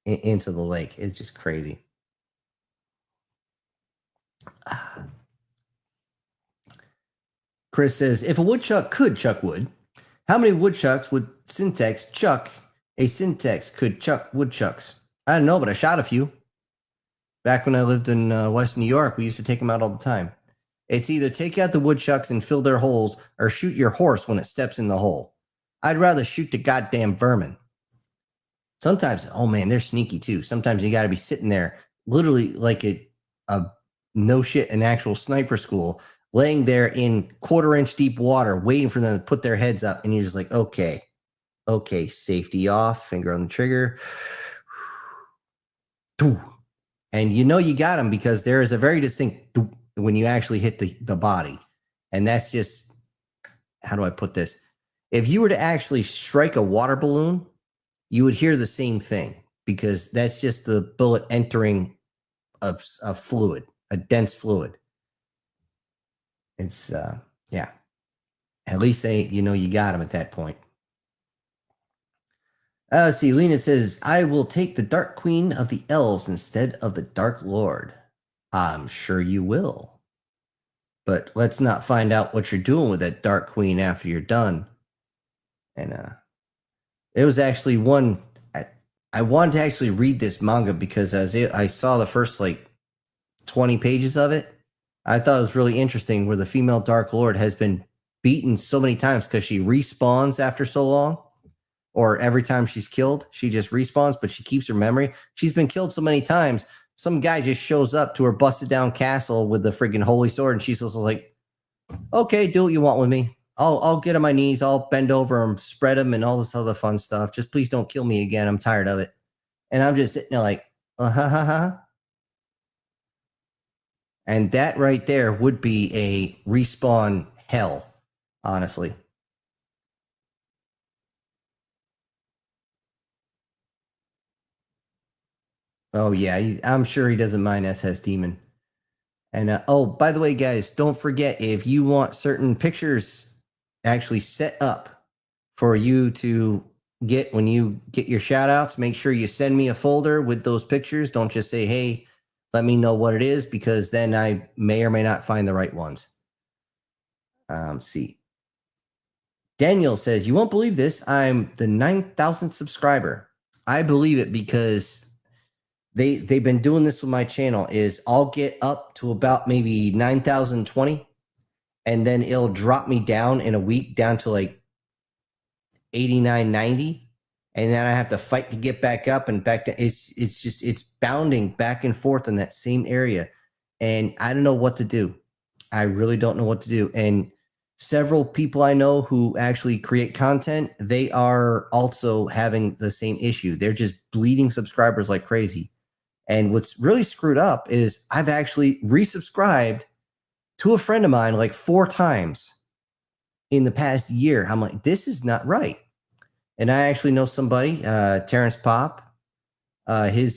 into the lake. It's just crazy. Chris says, if a woodchuck could chuck wood, how many woodchucks would Syntax chuck? A Syntax could chuck woodchucks. I don't know, but I shot a few. Back when I lived in West New York, we used to take them out all the time. It's either take out the woodchucks and fill their holes or shoot your horse when it steps in the hole. I'd rather shoot the goddamn vermin. Sometimes, oh man, they're sneaky too. Sometimes you got to be sitting there literally like a no shit, an actual sniper school, laying there in 1/4-inch deep water, waiting for them to put their heads up. And you're just like, okay, safety off, finger on the trigger. And you know you got them because there is a very distinct when you actually hit the body. And that's just, how do I put this? If you were to actually strike a water balloon, you would hear the same thing because that's just the bullet entering a fluid, a dense fluid. It's yeah. At least you got him at that point. Let's see, Lena says, I will take the Dark Queen of the Elves instead of the Dark Lord. I'm sure you will. But let's not find out what you're doing with that Dark Queen after you're done. And it was actually one, I wanted to actually read this manga because I saw the first 20 pages of it. I thought it was really interesting where the female Dark Lord has been beaten so many times because she respawns after so long. Or every time she's killed, she just respawns, but she keeps her memory. She's been killed so many times. Some guy just shows up to her busted down castle with the freaking holy sword, and she's also like, "Okay, do what you want with me. I'll get on my knees. I'll bend over and spread them and all this other fun stuff. Just please don't kill me again. I'm tired of it." And I'm just sitting there like, And that right there would be a respawn hell, honestly. Oh, yeah, I'm sure he doesn't mind SS Demon. And, oh, by the way, guys, don't forget, if you want certain pictures actually set up for you to get when you get your shout-outs, make sure you send me a folder with those pictures. Don't just say, hey, let me know what it is, because then I may or may not find the right ones. See. Daniel says, you won't believe this. I'm the 9,000th subscriber. I believe it because they've been doing this with my channel. Is I'll get up to about maybe 9,020, and then it'll drop me down in a week down to 89, 90, and then I have to fight to get back up and back to. It's bounding back and forth in that same area, and I don't know what to do. I really don't know what to do. And several people I know who actually create content, they are also having the same issue. They're just bleeding subscribers like crazy. And what's really screwed up is I've actually resubscribed to a friend of mine 4 times in the past year. I'm like, this is not right. And I actually know somebody, Terrence Pop. He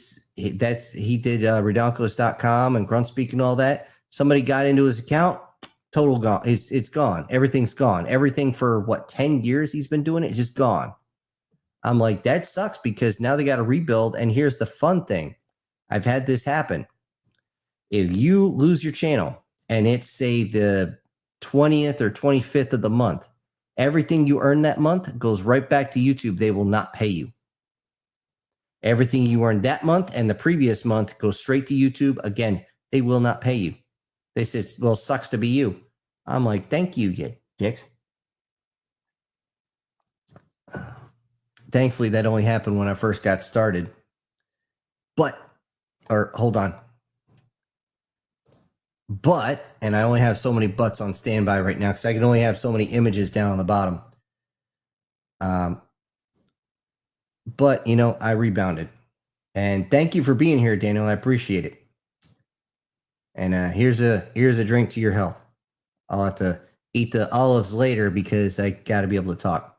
did Redonkulous.com and Gruntspeak and all that. Somebody got into his account, total gone. It's gone. Everything's gone. Everything for 10 years he's been doing it is just gone. I'm like, that sucks, because now they got to rebuild. And here's the fun thing. I've had this happen. If you lose your channel and it's, say, the 20th or 25th of the month, everything you earn that month goes right back to YouTube. They will not pay you. Everything you earned that month and the previous month goes straight to YouTube. Again, they will not pay you. They said, well, sucks to be you. I'm like, thank you, you dicks. Thankfully, that only happened when I first got started. Hold on. And I only have so many butts on standby right now because I can only have so many images down on the bottom. But, I rebounded. And thank you for being here, Daniel. I appreciate it. And here's a drink to your health. I'll have to eat the olives later because I got to be able to talk.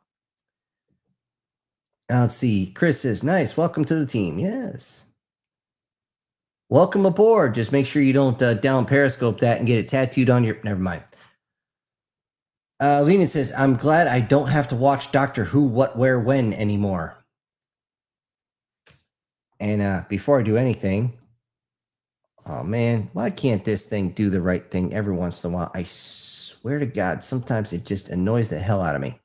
Let's see. Chris says, nice. Welcome to the team. Yes. Welcome aboard. Just make sure you don't down Periscope that and get it tattooed on your... Never mind. Lena says, I'm glad I don't have to watch Doctor Who What, Where, When anymore. And before I do anything... Oh, man. Why can't this thing do the right thing every once in a while? I swear to God, sometimes it just annoys the hell out of me.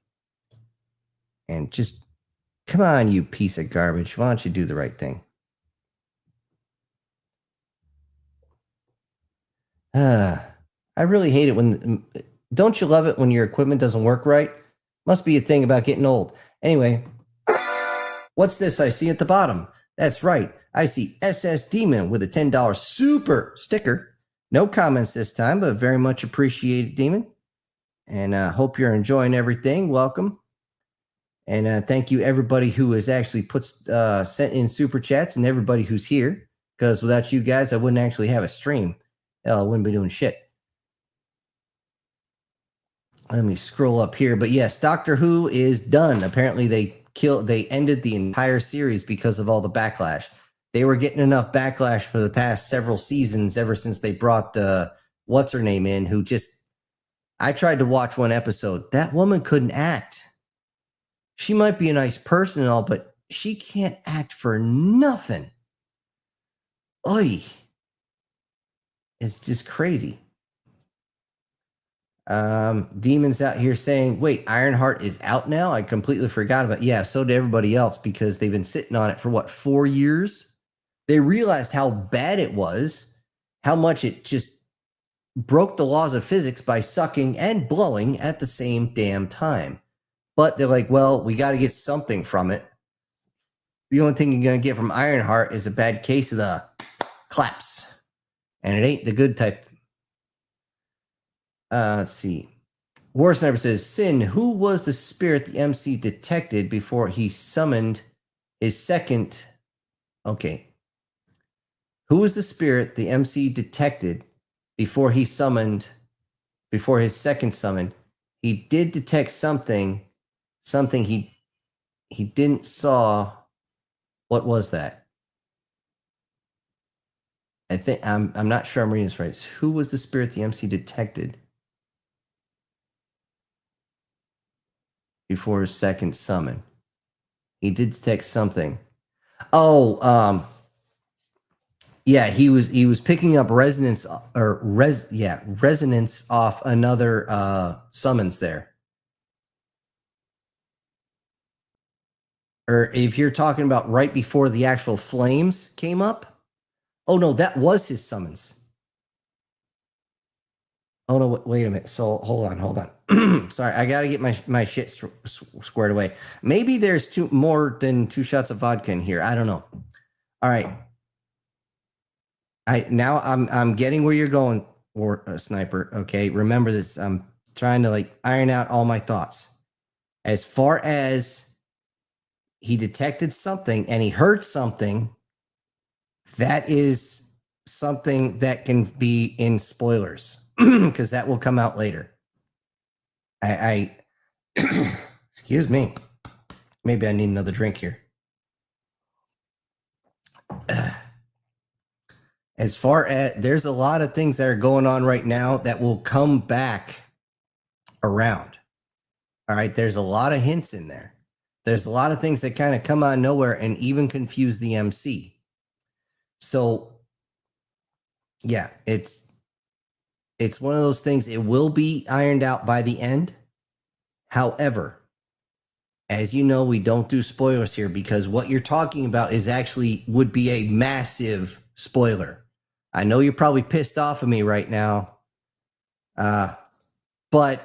And just... Come on, you piece of garbage. Why don't you do the right thing? I really hate it when... Don't you love it when your equipment doesn't work right? Must be a thing about getting old. Anyway, what's this I see at the bottom? That's right. I see SS Demon with a $10 super sticker. No comments this time, but very much appreciated, Demon. And hope you're enjoying everything. Welcome. And thank you, everybody who has actually sent in super chats, and everybody who's here. Because without you guys, I wouldn't actually have a stream. Hell, I wouldn't be doing shit. Let me scroll up here. But yes, Doctor Who is done. Apparently they ended the entire series because of all the backlash. They were getting enough backlash for the past several seasons ever since they brought what's her name in, who just I tried to watch one episode. That woman couldn't act. She might be a nice person and all, but she can't act for nothing. Oy. It's just crazy. Demon's out here saying, wait, Ironheart is out now? I completely forgot about it. Yeah, so did everybody else because they've been sitting on it for what, 4 years? They realized how bad it was, how much it just broke the laws of physics by sucking and blowing at the same damn time. But they're like, well, we got to get something from it. The only thing you're going to get from Ironheart is a bad case of the claps. And it ain't the good type. Let's see. War Sniper says, Sin, who was the spirit the MC detected before he summoned his second... Okay. Who was the spirit the MC detected before he summoned... Before his second summon? He did detect something he didn't saw. What was that? I think I'm not sure I'm reading this right. Who was the spirit the MC detected before his second summon? He did detect something. Oh, yeah, he was picking up resonance resonance off another summons there. Or if you're talking about right before the actual flames came up. Oh no, that was his summons. Oh no, wait a minute. So hold on. Sorry, I got to get my shit squared away. Maybe there's more than 2 shots of vodka in here. I don't know. All right. I'm getting where you're going, War Sniper. Okay, remember this. I'm trying to iron out all my thoughts. As far as he detected something and he heard something, that is something that can be in spoilers because that will come out later. I excuse me. Maybe I need another drink here. As far as there's a lot of things that are going on right now that will come back around. All right. There's a lot of hints in there. There's a lot of things that kind of come out of nowhere and even confuse the MC. So yeah, it's one of those things. It will be ironed out by the end. However, as you know, we don't do spoilers here because what you're talking about is actually would be a massive spoiler. I know you're probably pissed off of me right now, but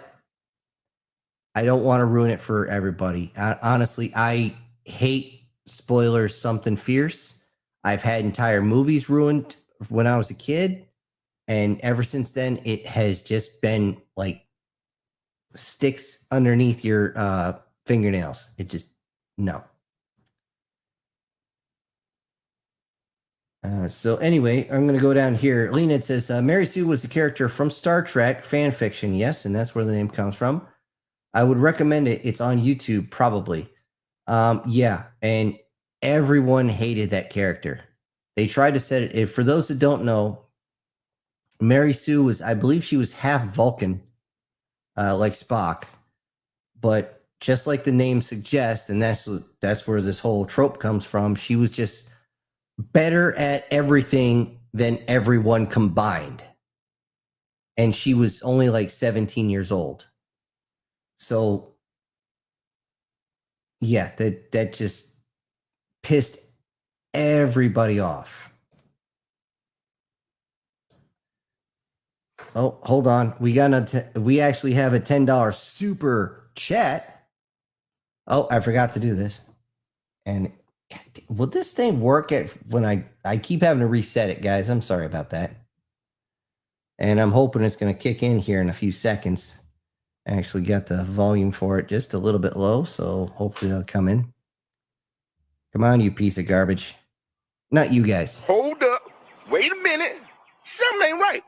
I don't want to ruin it for everybody. Honestly, I hate spoilers something fierce. I've had entire movies ruined when I was a kid, and ever since then, it has just been like sticks underneath your fingernails. It just, no. So anyway, I'm going to go down here. Leonid says, Mary Sue was a character from Star Trek fan fiction. Yes, and that's where the name comes from. I would recommend it. It's on YouTube, probably. Yeah, and everyone hated that character. They tried to set it. For those that don't know, Mary Sue was, I believe she was half Vulcan, like Spock. But just like the name suggests, and that's where this whole trope comes from, she was just better at everything than everyone combined. And she was only like 17 years old. So, yeah, that just pissed everybody off. Oh, hold on. We actually have a $10 super chat. Oh, I forgot to do this. And will this thing work when I keep having to reset it, guys? I'm sorry about that. And I'm hoping it's going to kick in here in a few seconds. I actually got the volume for it just a little bit low, so hopefully they'll come in. Come on, you piece of garbage. Not you guys. Hold up. Wait a minute. Something ain't right.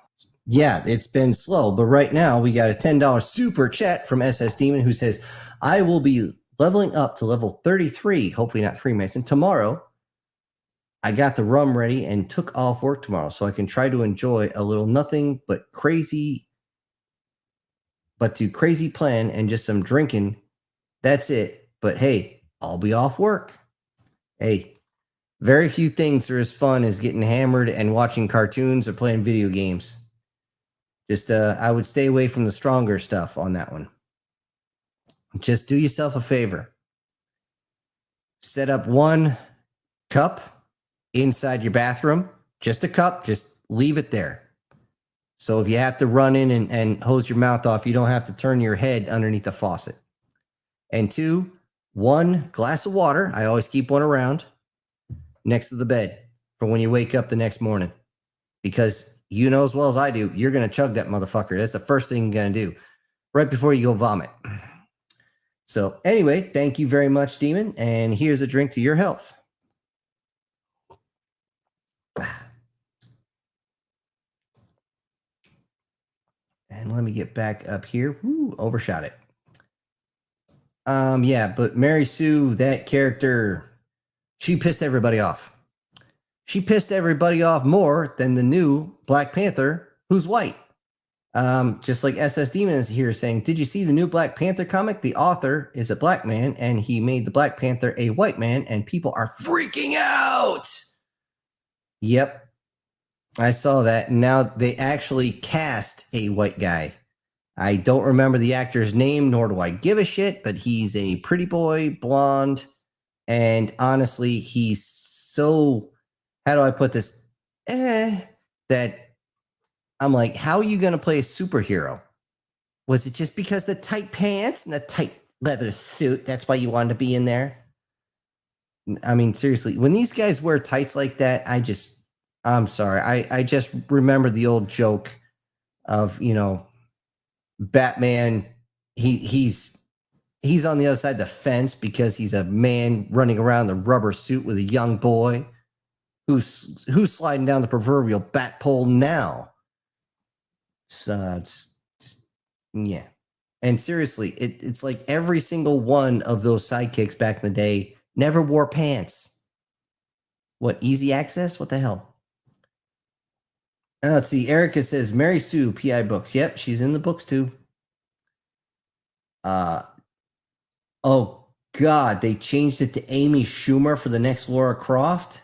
Yeah, it's been slow, but right now we got a $10 super chat from SS Demon who says, I will be leveling up to level 33, hopefully not Freemason, tomorrow. I got the rum ready and took off work tomorrow so I can try to enjoy a little nothing but crazy but to crazy plan and just some drinking, that's it. But hey, I'll be off work. Hey, very few things are as fun as getting hammered and watching cartoons or playing video games. Just, I would stay away from the stronger stuff on that one. Just do yourself a favor. Set up one cup inside your bathroom. Just a cup. Just leave it there. So if you have to run in and hose your mouth off, you don't have to turn your head underneath the faucet. And 2, 1 glass of water. I always keep one around next to the bed for when you wake up the next morning. Because you know as well as I do, you're going to chug that motherfucker. That's the first thing you're going to do right before you go vomit. So anyway, thank you very much, Demon. And here's a drink to your health. And let me get back up here. Woo, overshot it. Yeah, but Mary Sue, that character, she pissed everybody off. She pissed everybody off more than the new Black Panther, who's white. Just like SS Demon is here saying, did you see the new Black Panther comic? The author is a black man, and he made the Black Panther a white man, and people are freaking out. Yep. I saw that. Now they actually cast a white guy. I don't remember the actor's name, nor do I give a shit, but he's a pretty boy, blonde, and honestly, he's so, how do I put this? That I'm like, how are you going to play a superhero? Was it just because the tight pants and the tight leather suit? That's why you wanted to be in there? I mean, seriously, when these guys wear tights like that, I'm sorry. I just remember the old joke of, you know, Batman. He's on the other side of the fence because he's a man running around the rubber suit with a young boy who's sliding down the proverbial bat pole now. So it's just, yeah. And seriously, it's like every single one of those sidekicks back in the day never wore pants. What, easy access? What the hell? Let's see. Erica says, Mary Sue, PI books. Yep, she's in the books too. Oh, God, they changed it to Amy Schumer for the next Laura Croft?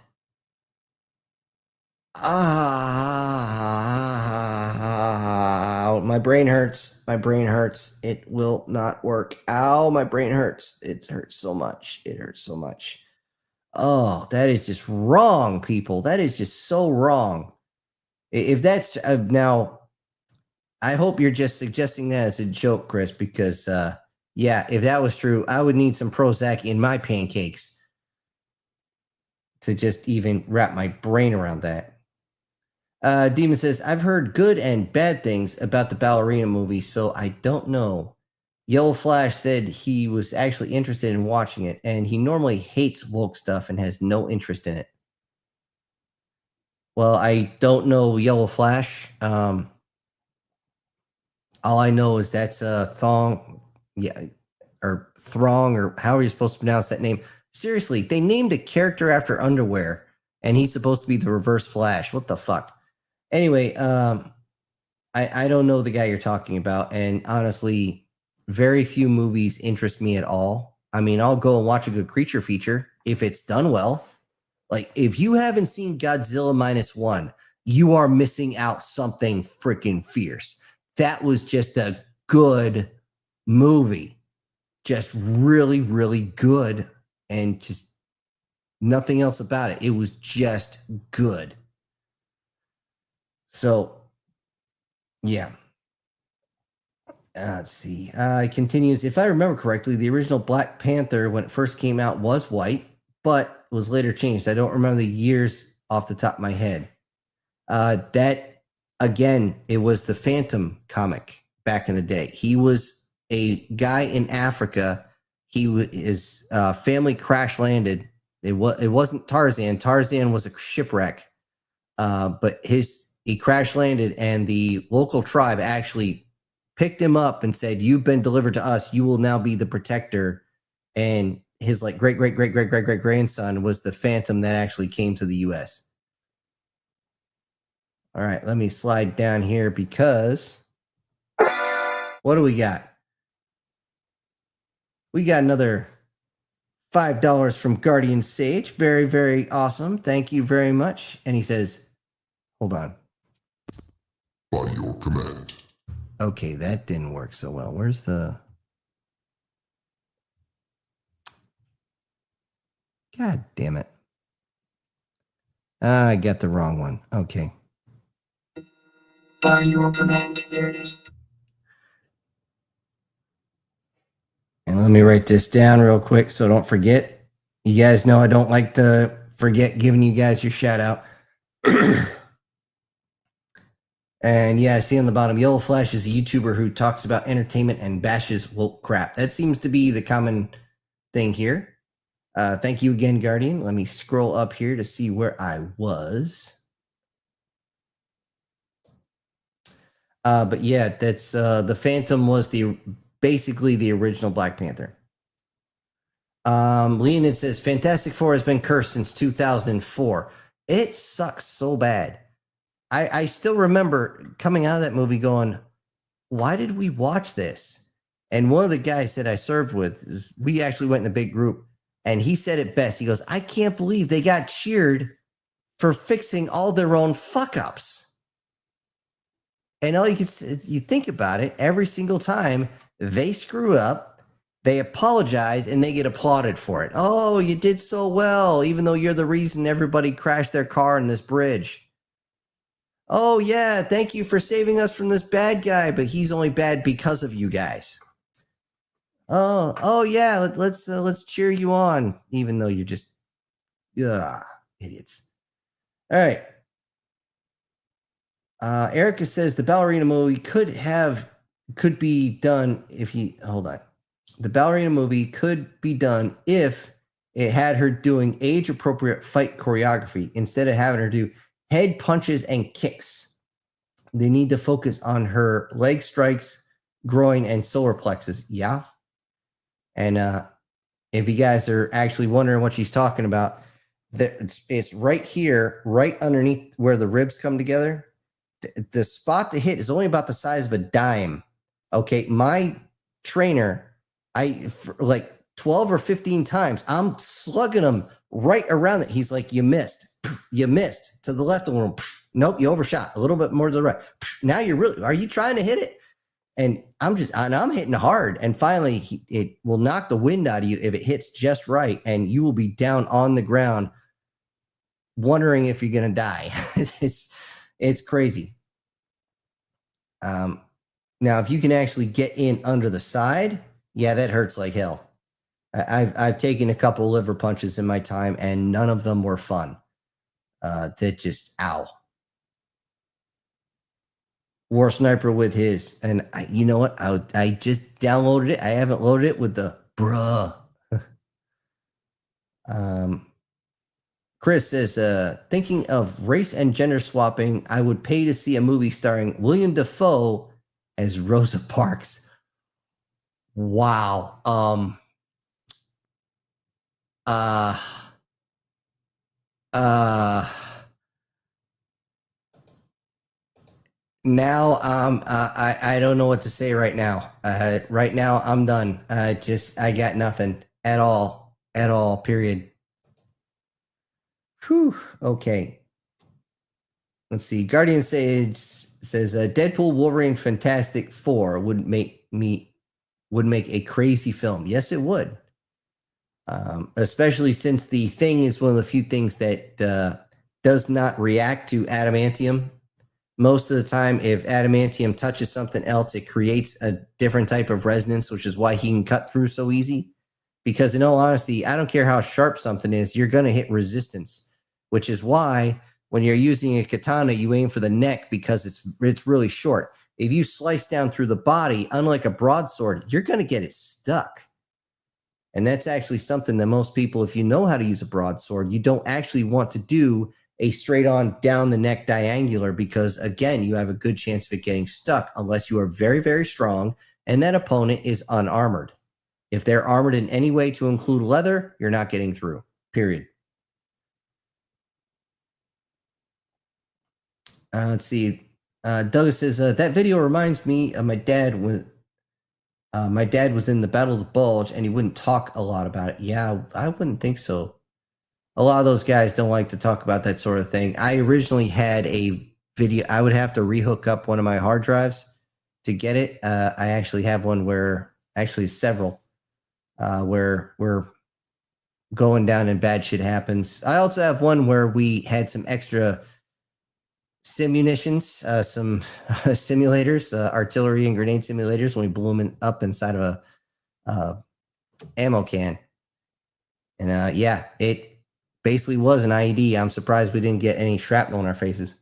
My brain hurts. My brain hurts. It will not work. Ow, my brain hurts. It hurts so much. It hurts so much. Oh, that is just wrong, people. That is just so wrong. If that's now, I hope you're just suggesting that as a joke, Chris, because yeah, if that was true, I would need some Prozac in my pancakes to just even wrap my brain around that. Demon says, I've heard good and bad things about the ballerina movie, so I don't know. Yellow Flash said he was actually interested in watching it, and he normally hates woke stuff and has no interest in it. Well, I don't know Yellow Flash. All I know is that's a Throng, or however you're supposed to pronounce that name. Seriously, they named a character after underwear, and he's supposed to be the Reverse Flash. What the fuck? Anyway, I don't know the guy you're talking about, and honestly, very few movies interest me at all. I mean, I'll go and watch a good creature feature if it's done well. Like, if you haven't seen Godzilla -1, you are missing out something freaking fierce. That was just a good movie. Just really, really good. And just nothing else about it. It was just good. So, yeah. Let's see. It continues. If I remember correctly, the original Black Panther, when it first came out, was white, but was later changed. I don't remember the years off the top of my head. That, again, it was the Phantom comic back in the day. He was a guy in Africa. His family crash landed. It wasn't Tarzan. Tarzan was a shipwreck. But he crash landed, and the local tribe actually picked him up and said, "You've been delivered to us. You will now be the protector." And his like great grandson was the Phantom that actually came to the U.S. All right, let me slide down here because What do we got? We got another $5 from Guardian Sage. Very, very awesome. Thank you very much. And he says, hold on. By your command. Okay, that didn't work so well. Where's the... God damn it. I got the wrong one. Okay. By your command, there it is. And let me write this down real quick so I don't forget. You guys know I don't like to forget giving you guys your shout out. And yeah, I see on the bottom, Yellow Flash is a YouTuber who talks about entertainment and bashes woke crap. That seems to be the common thing here. Thank you again, Guardian. Let me scroll up here to see where I was. But yeah, that's the Phantom was basically the original Black Panther. Leonid says Fantastic Four has been cursed since 2004. It sucks so bad. I still remember coming out of that movie going, why did we watch this? And one of the guys that I served with, we actually went in a big group, and he said it best. He goes, I can't believe they got cheered for fixing all their own fuck ups. And all you think about it, every single time they screw up, they apologize and they get applauded for it. Oh, you did so well, even though you're the reason everybody crashed their car in this bridge. Oh yeah, thank you for saving us from this bad guy, but he's only bad because of you guys. Oh yeah, let's cheer you on, even though you're just idiots. All right. Erica says the ballerina movie could be done if he hold on. The ballerina movie could be done if it had her doing age appropriate fight choreography instead of having her do head punches and kicks. They need to focus on her leg strikes, groin, and solar plexus. Yeah. And if you guys are actually wondering what she's talking about, it's right here, right underneath where the ribs come together. The spot to hit is only about the size of a dime. Okay. My trainer, for like 12 or 15 times, I'm slugging him right around it. He's like, you missed to the left a little. Nope, you overshot a little bit more to the right. Now are you trying to hit it? And I'm hitting hard. And finally it will knock the wind out of you if it hits just right. And you will be down on the ground wondering if you're going to die. It's crazy. Now if you can actually get in under the side, yeah, that hurts like hell. I've taken a couple liver punches in my time and none of them were fun. That just, ow. War Sniper with his, and you know what? I just downloaded it. I haven't loaded it with the bruh. Chris says, thinking of race and gender swapping, I would pay to see a movie starring William Dafoe as Rosa Parks. Wow. Now I don't know what to say right now. Right now I'm done. I got nothing at all, period. Whew. Okay. Let's see. Guardian Sage says Deadpool, Wolverine, Fantastic Four would make a crazy film. Yes, it would. Especially since the Thing is one of the few things that does not react to adamantium. Most of the time, if adamantium touches something else, it creates a different type of resonance, which is why he can cut through so easy. Because in all honesty, I don't care how sharp something is, you're going to hit resistance, which is why when you're using a katana, you aim for the neck because it's really short. If you slice down through the body, unlike a broadsword, you're going to get it stuck. And that's actually something that most people, if you know how to use a broadsword, you don't actually want to do a straight on down the neck diangular because, again, you have a good chance of it getting stuck unless you are very, very strong and that opponent is unarmored. If they're armored in any way to include leather, you're not getting through, period. Let's see. Douglas says, that video reminds me of my dad My dad was in the Battle of the Bulge, and he wouldn't talk a lot about it. Yeah, I wouldn't think so. A lot of those guys don't like to talk about that sort of thing. I originally had a video. I would have to rehook up one of my hard drives to get it. I actually have one actually several, where we're going down and bad shit happens. I also have one where we had some extra simunitions, some simulators, artillery and grenade simulators when we blew them up inside of a ammo can. And yeah, it basically was an IED. I'm surprised we didn't get any shrapnel in our faces.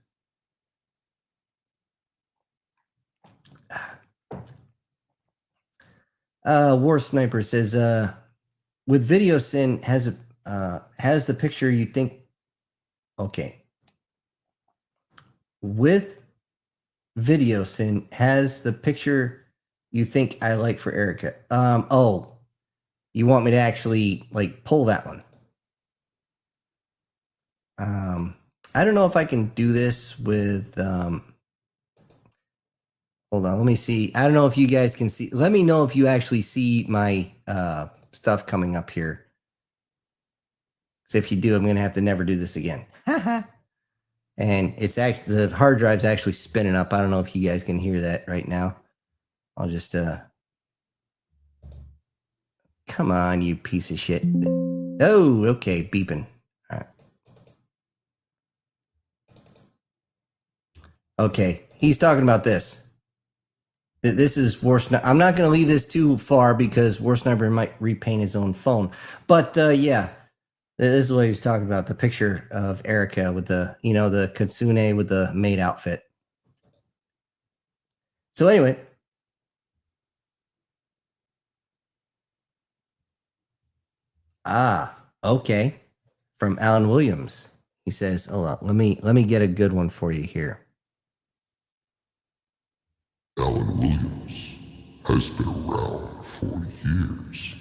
War Sniper says, with Video Sin has the picture you think. Okay. With Video Sin has the picture you think I like for Erica. Oh, you want me to actually like pull that one? I don't know if I can do this with hold on, let me see. I don't know if you guys can see. Let me know if you actually see my stuff coming up here. Because if you do, I'm gonna have to never do this again. And it's actually the hard drive's actually spinning up. I don't know if you guys can hear that right now. I'll just come on, you piece of shit. Oh, okay, beeping. All right. Okay, he's talking about this. This is War Sniper. I'm not going to leave this too far because War Sniper might repaint his own phone. But yeah, this is what he was talking about. The picture of Erica with the, the Kitsune with the maid outfit. So anyway. Okay. From Alan Williams. He says, hold on, let me get a good one for you here. Alan Williams has been around for years,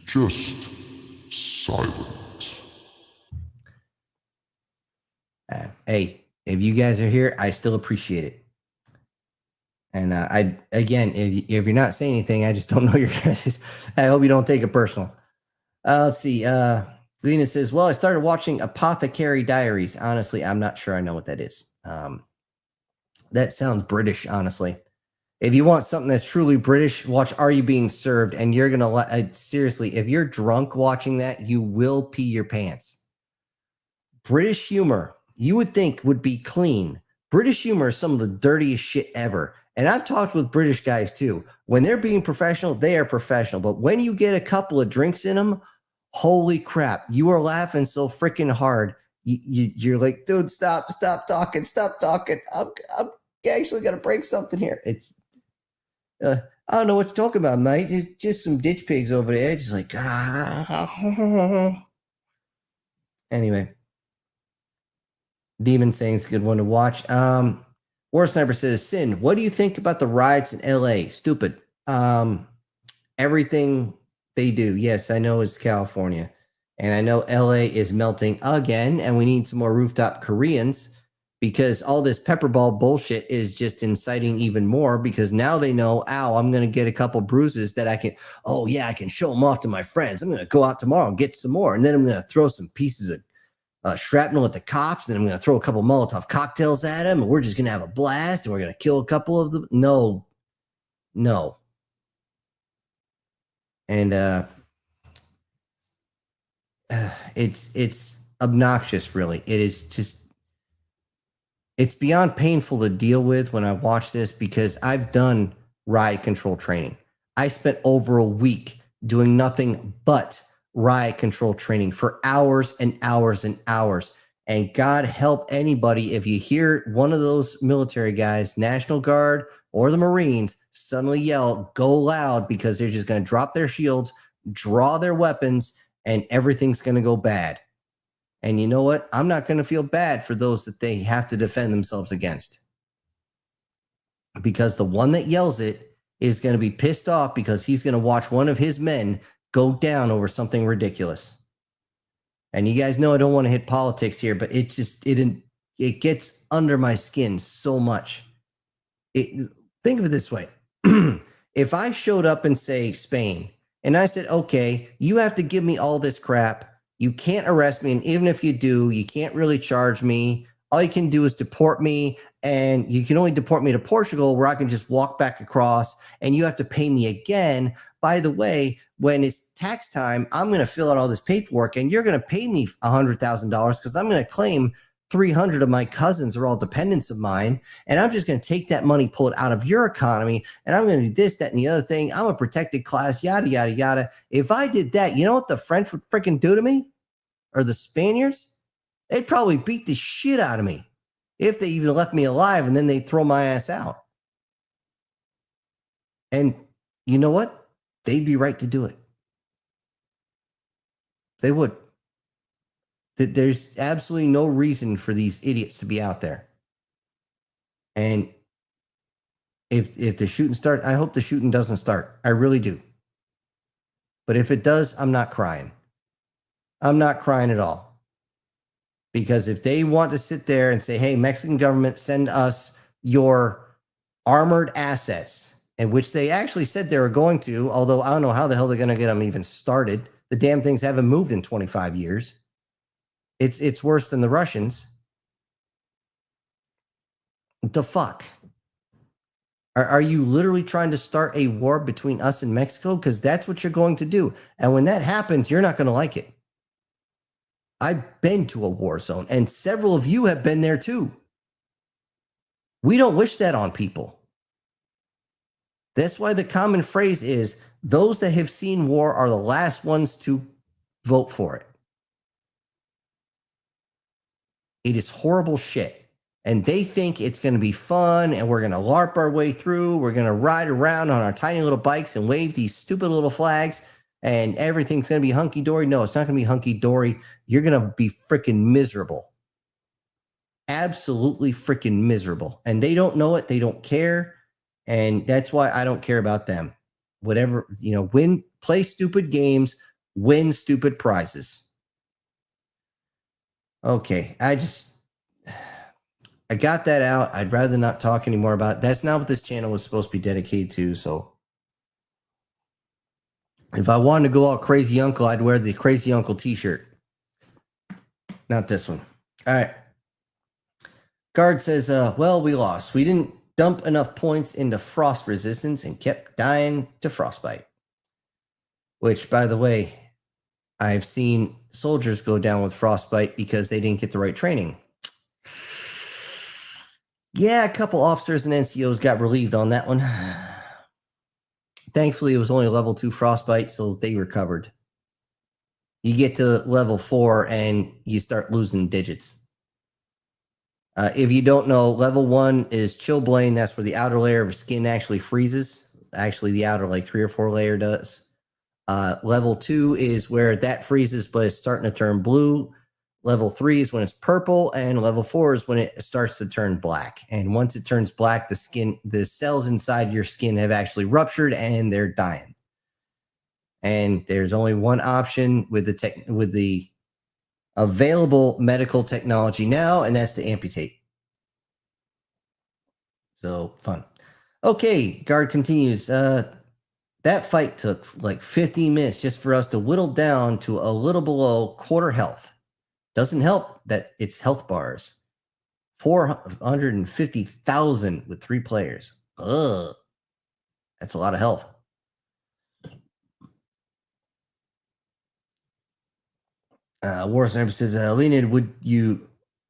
just silent. Hey, if you guys are here, I still appreciate it. And if you're not saying anything, I just don't know your guys. I hope you don't take it personal. Let's see. Lena says, well, I started watching Apothecary Diaries. Honestly, I'm not sure I know what that is. That sounds British, honestly. If you want something that's truly British, watch Are You Being Served? And you're going to, seriously, if you're drunk watching that, you will pee your pants. British humor, you would think would be clean. British humor is some of the dirtiest shit ever. And I've talked with British guys too. When they're being professional, they are professional. But when you get a couple of drinks in them, holy crap, you are laughing so freaking hard. You're like, dude, stop talking. I'm actually going to break something here. It's, I don't know what you're talking about, mate. It's just some ditch pigs over there. Just like, Anyway. Demon Saying's a good one to watch. War Sniper says, Sin, what do you think about the riots in LA? Stupid. Everything they do. Yes, I know it's California. And I know LA is melting again, and we need some more rooftop Koreans. Because all this pepperball bullshit is just inciting even more because now they know, I'm going to get a couple bruises that I can show them off to my friends. I'm going to go out tomorrow and get some more. And then I'm going to throw some pieces of shrapnel at the cops. And then I'm going to throw a couple Molotov cocktails at them. And we're just going to have a blast. And we're going to kill a couple of them. No. And it's obnoxious, really. It is just, it's beyond painful to deal with when I watch this because I've done riot control training. I spent over a week doing nothing but riot control training for hours and hours and hours. And God help anybody if you hear one of those military guys, National Guard or the Marines, suddenly yell, go loud, because they're just going to drop their shields, draw their weapons, and everything's going to go bad. And you know what? I'm not going to feel bad for those that they have to defend themselves against. Because the one that yells it is going to be pissed off because he's going to watch one of his men go down over something ridiculous. And you guys know I don't want to hit politics here, but it gets under my skin so much. Think of it this way. If I showed up in, say, Spain, and I said, okay, you have to give me all this crap. You can't arrest me. And even if you do, you can't really charge me. All you can do is deport me. And you can only deport me to Portugal, where I can just walk back across, and you have to pay me again. By the way, when it's tax time, I'm going to fill out all this paperwork, and you're going to pay me $100,000 because I'm going to claim 300 of my cousins are all dependents of mine. And I'm just going to take that money, pull it out of your economy, and I'm going to do this, that, and the other thing. I'm a protected class, yada, yada, yada. If I did that, you know what the French would freaking do to me? Or the Spaniards? They'd probably beat the shit out of me if they even left me alive, and then they'd throw my ass out. And you know what? They'd be right to do it. They would. There's absolutely no reason for these idiots to be out there. And if the shooting starts, I hope the shooting doesn't start. I really do. But if it does, I'm not crying. I'm not crying at all. Because if they want to sit there and say, hey, Mexican government, send us your armored assets, and which they actually said they were going to, although I don't know how the hell they're going to get them even started. The damn things haven't moved in 25 years. It's worse than the Russians. What the fuck? Are you literally trying to start a war between us and Mexico? Because that's what you're going to do. And when that happens, you're not going to like it. I've been to a war zone, and several of you have been there too. We don't wish that on people. That's why the common phrase is, those that have seen war are the last ones to vote for it. It is horrible shit. And they think it's going to be fun, and we're going to LARP our way through. We're going to ride around on our tiny little bikes and wave these stupid little flags, and everything's going to be hunky-dory. No, it's not going to be hunky-dory. You're going to be freaking miserable. Absolutely freaking miserable. And they don't know it. They don't care. And that's why I don't care about them. Whatever, play stupid games, win stupid prizes. Okay, I got that out. I'd rather not talk anymore about it. That's not what this channel was supposed to be dedicated to. So if I wanted to go all crazy uncle, I'd wear the crazy uncle t-shirt. Not this one. All right. Guard says, well, we lost. We didn't dump enough points into frost resistance and kept dying to frostbite. Which, by the way, I've seen soldiers go down with frostbite because they didn't get the right training. Yeah, a couple officers and NCOs got relieved on that one. Thankfully, it was only level 2 frostbite, so they recovered. You get to level 4 and you start losing digits. If you don't know, level 1 is chilblain. That's where the outer layer of skin actually freezes. Actually, the outer 3 or 4 layer does. Level 2 is where that freezes, but it's starting to turn blue. Level 3 is when it's purple, and level 4 is when it starts to turn black. And once it turns black, the cells inside your skin have actually ruptured and they're dying. And there's only one option with the available medical technology now, and that's to amputate. So fun. Okay, Guard continues. That fight took 15 minutes just for us to whittle down to a little below quarter health. Doesn't help that it's health bars. 450,000 with 3 players. Ugh. That's a lot of health. War Sniper says, Leonid,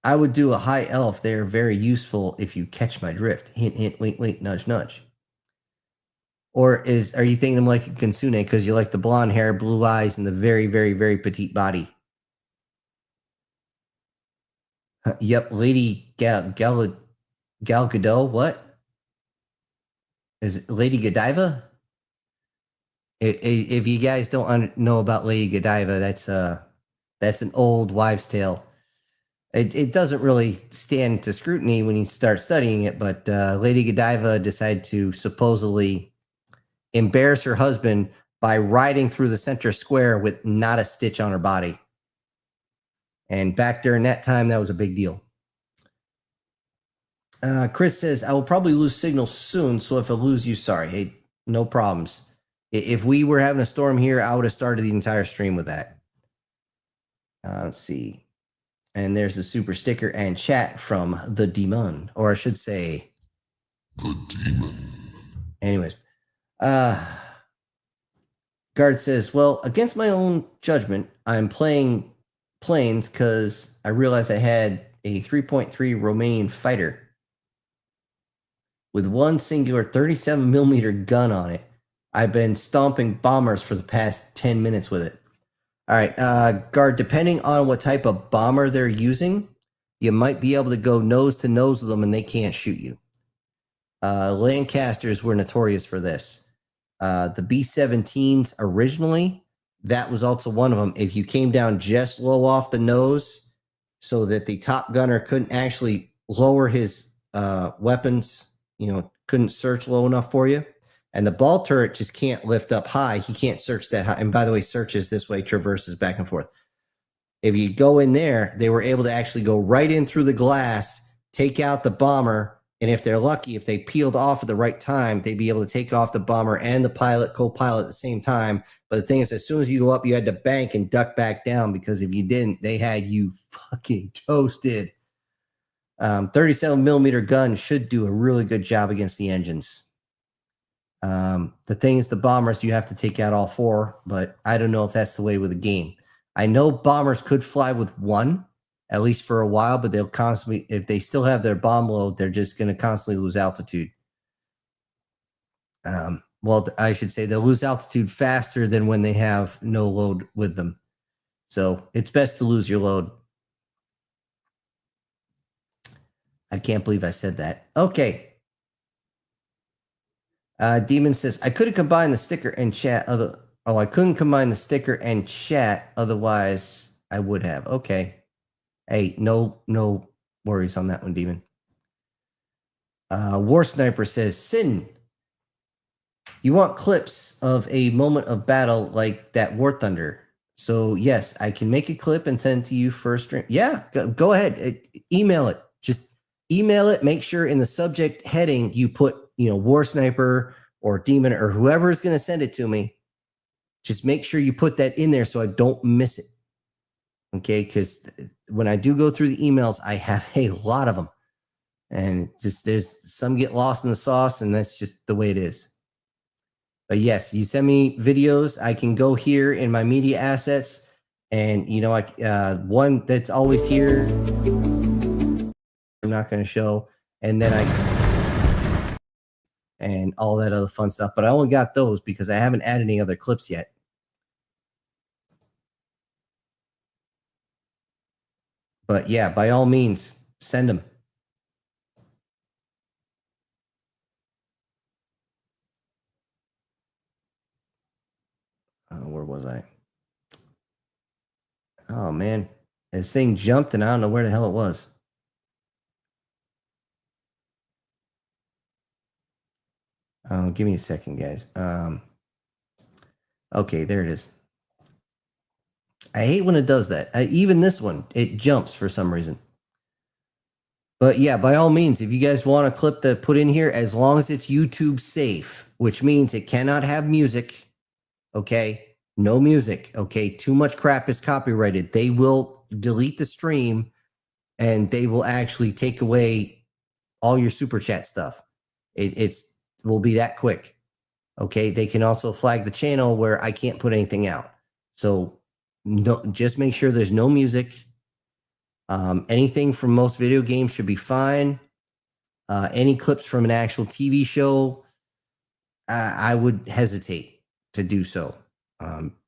I would do a high elf. They're very useful if you catch my drift. Hint, hint, wink, wink, nudge, nudge. Or are you thinking of like a Kitsune because you like the blonde hair, blue eyes, and the very, very, very petite body? Yep, Lady Gal Gadot. What? Is it Lady Godiva? If you guys don't know about Lady Godiva, that's an old wives' tale. It doesn't really stand to scrutiny when you start studying it, but Lady Godiva decided to supposedly embarrass her husband by riding through the center square with not a stitch on her body. And back during that time, that was a big deal. Chris says, I will probably lose signal soon, so if I lose you, sorry. Hey, No problems. If we were having a storm here, I would have started the entire stream with that. Let's see. And there's a super sticker and chat from the demon, or I should say, The demon. anyways. Guard says, well, against my own judgment, I'm playing planes because I realized I had a 3.3 Romanian fighter with one singular 37 millimeter gun on it. I've been stomping bombers for the past 10 minutes with it. All right, Guard, depending on what type of bomber they're using, you might be able to go nose to nose with them and they can't shoot you. Lancasters were notorious for this. The B-17s originally, that was also one of them. If you came down just low off the nose so that the top gunner couldn't actually lower his weapons, couldn't search low enough for you. And the ball turret just can't lift up high. He can't search that high. And by the way, searches this way, traverses back and forth. If you go in there, they were able to actually go right in through the glass, take out the bomber. And if they're lucky, if they peeled off at the right time, they'd be able to take off the bomber and the pilot, co-pilot at the same time. But the thing is, as soon as you go up, you had to bank and duck back down, because if you didn't, they had you fucking toasted. 37 millimeter gun should do a really good job against the engines. The thing is, the bombers, you have to take out all four, but I don't know if that's the way with the game. I know bombers could fly with one, at least for a while, but they'll constantly, if they still have their bomb load, they're just going to constantly lose altitude. Well, I should say they'll lose altitude faster than when they have no load with them. So it's best to lose your load. I can't believe I said that. Okay. Demon says, I couldn't combine the sticker and chat. I couldn't combine the sticker and chat. Otherwise, I would have. Okay. Hey, no worries on that one, Demon. War Sniper says, Sin, you want clips of a moment of battle like that War Thunder. So, yes, I can make a clip and send it to you for a stream. Yeah, go ahead. Email it. Just email it. Make sure in the subject heading you put, War Sniper or Demon or whoever is going to send it to me. Just make sure you put that in there so I don't miss it. Okay, because when I do go through the emails, I have a lot of them. And just there's some get lost in the sauce, and that's just the way it is. But yes, you send me videos, I can go here in my media assets, and one that's always here, I'm not going to show, and then and all that other fun stuff. But I only got those because I haven't added any other clips yet. But yeah, by all means, send them. Where was I? Oh, man. This thing jumped and I don't know where the hell it was. Give me a second, guys. Okay, there it is. I hate when it does that. Even this one, it jumps for some reason. But yeah, by all means, if you guys want a clip to put in here, as long as it's YouTube safe, which means it cannot have music. Okay, no music. Okay, too much crap is copyrighted. They will delete the stream and they will actually take away all your super chat stuff. It will be that quick. Okay, they can also flag the channel where I can't put anything out. So no, just make sure there's no music. Anything from most video games should be fine. Any clips from an actual TV show, I would hesitate to do so.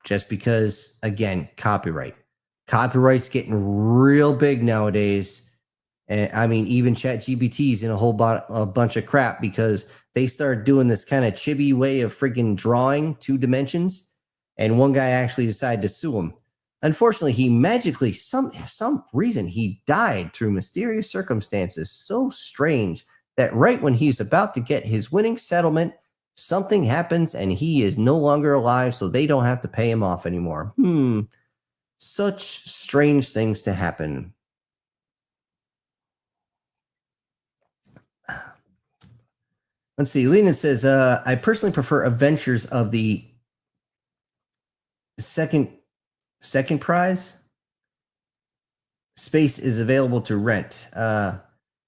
Just because, again, copyright. Copyright's getting real big nowadays. And I mean, even ChatGPT's in a bunch of crap because they started doing this kind of chibi way of freaking drawing 2 dimensions. And one guy actually decided to sue him. Unfortunately, he magically, some reason, he died through mysterious circumstances so strange that right when he's about to get his winning settlement, something happens and he is no longer alive, so they don't have to pay him off anymore. Such strange things to happen. Let's see. Lena says, I personally prefer Adventures of the second prize. Space is available to rent.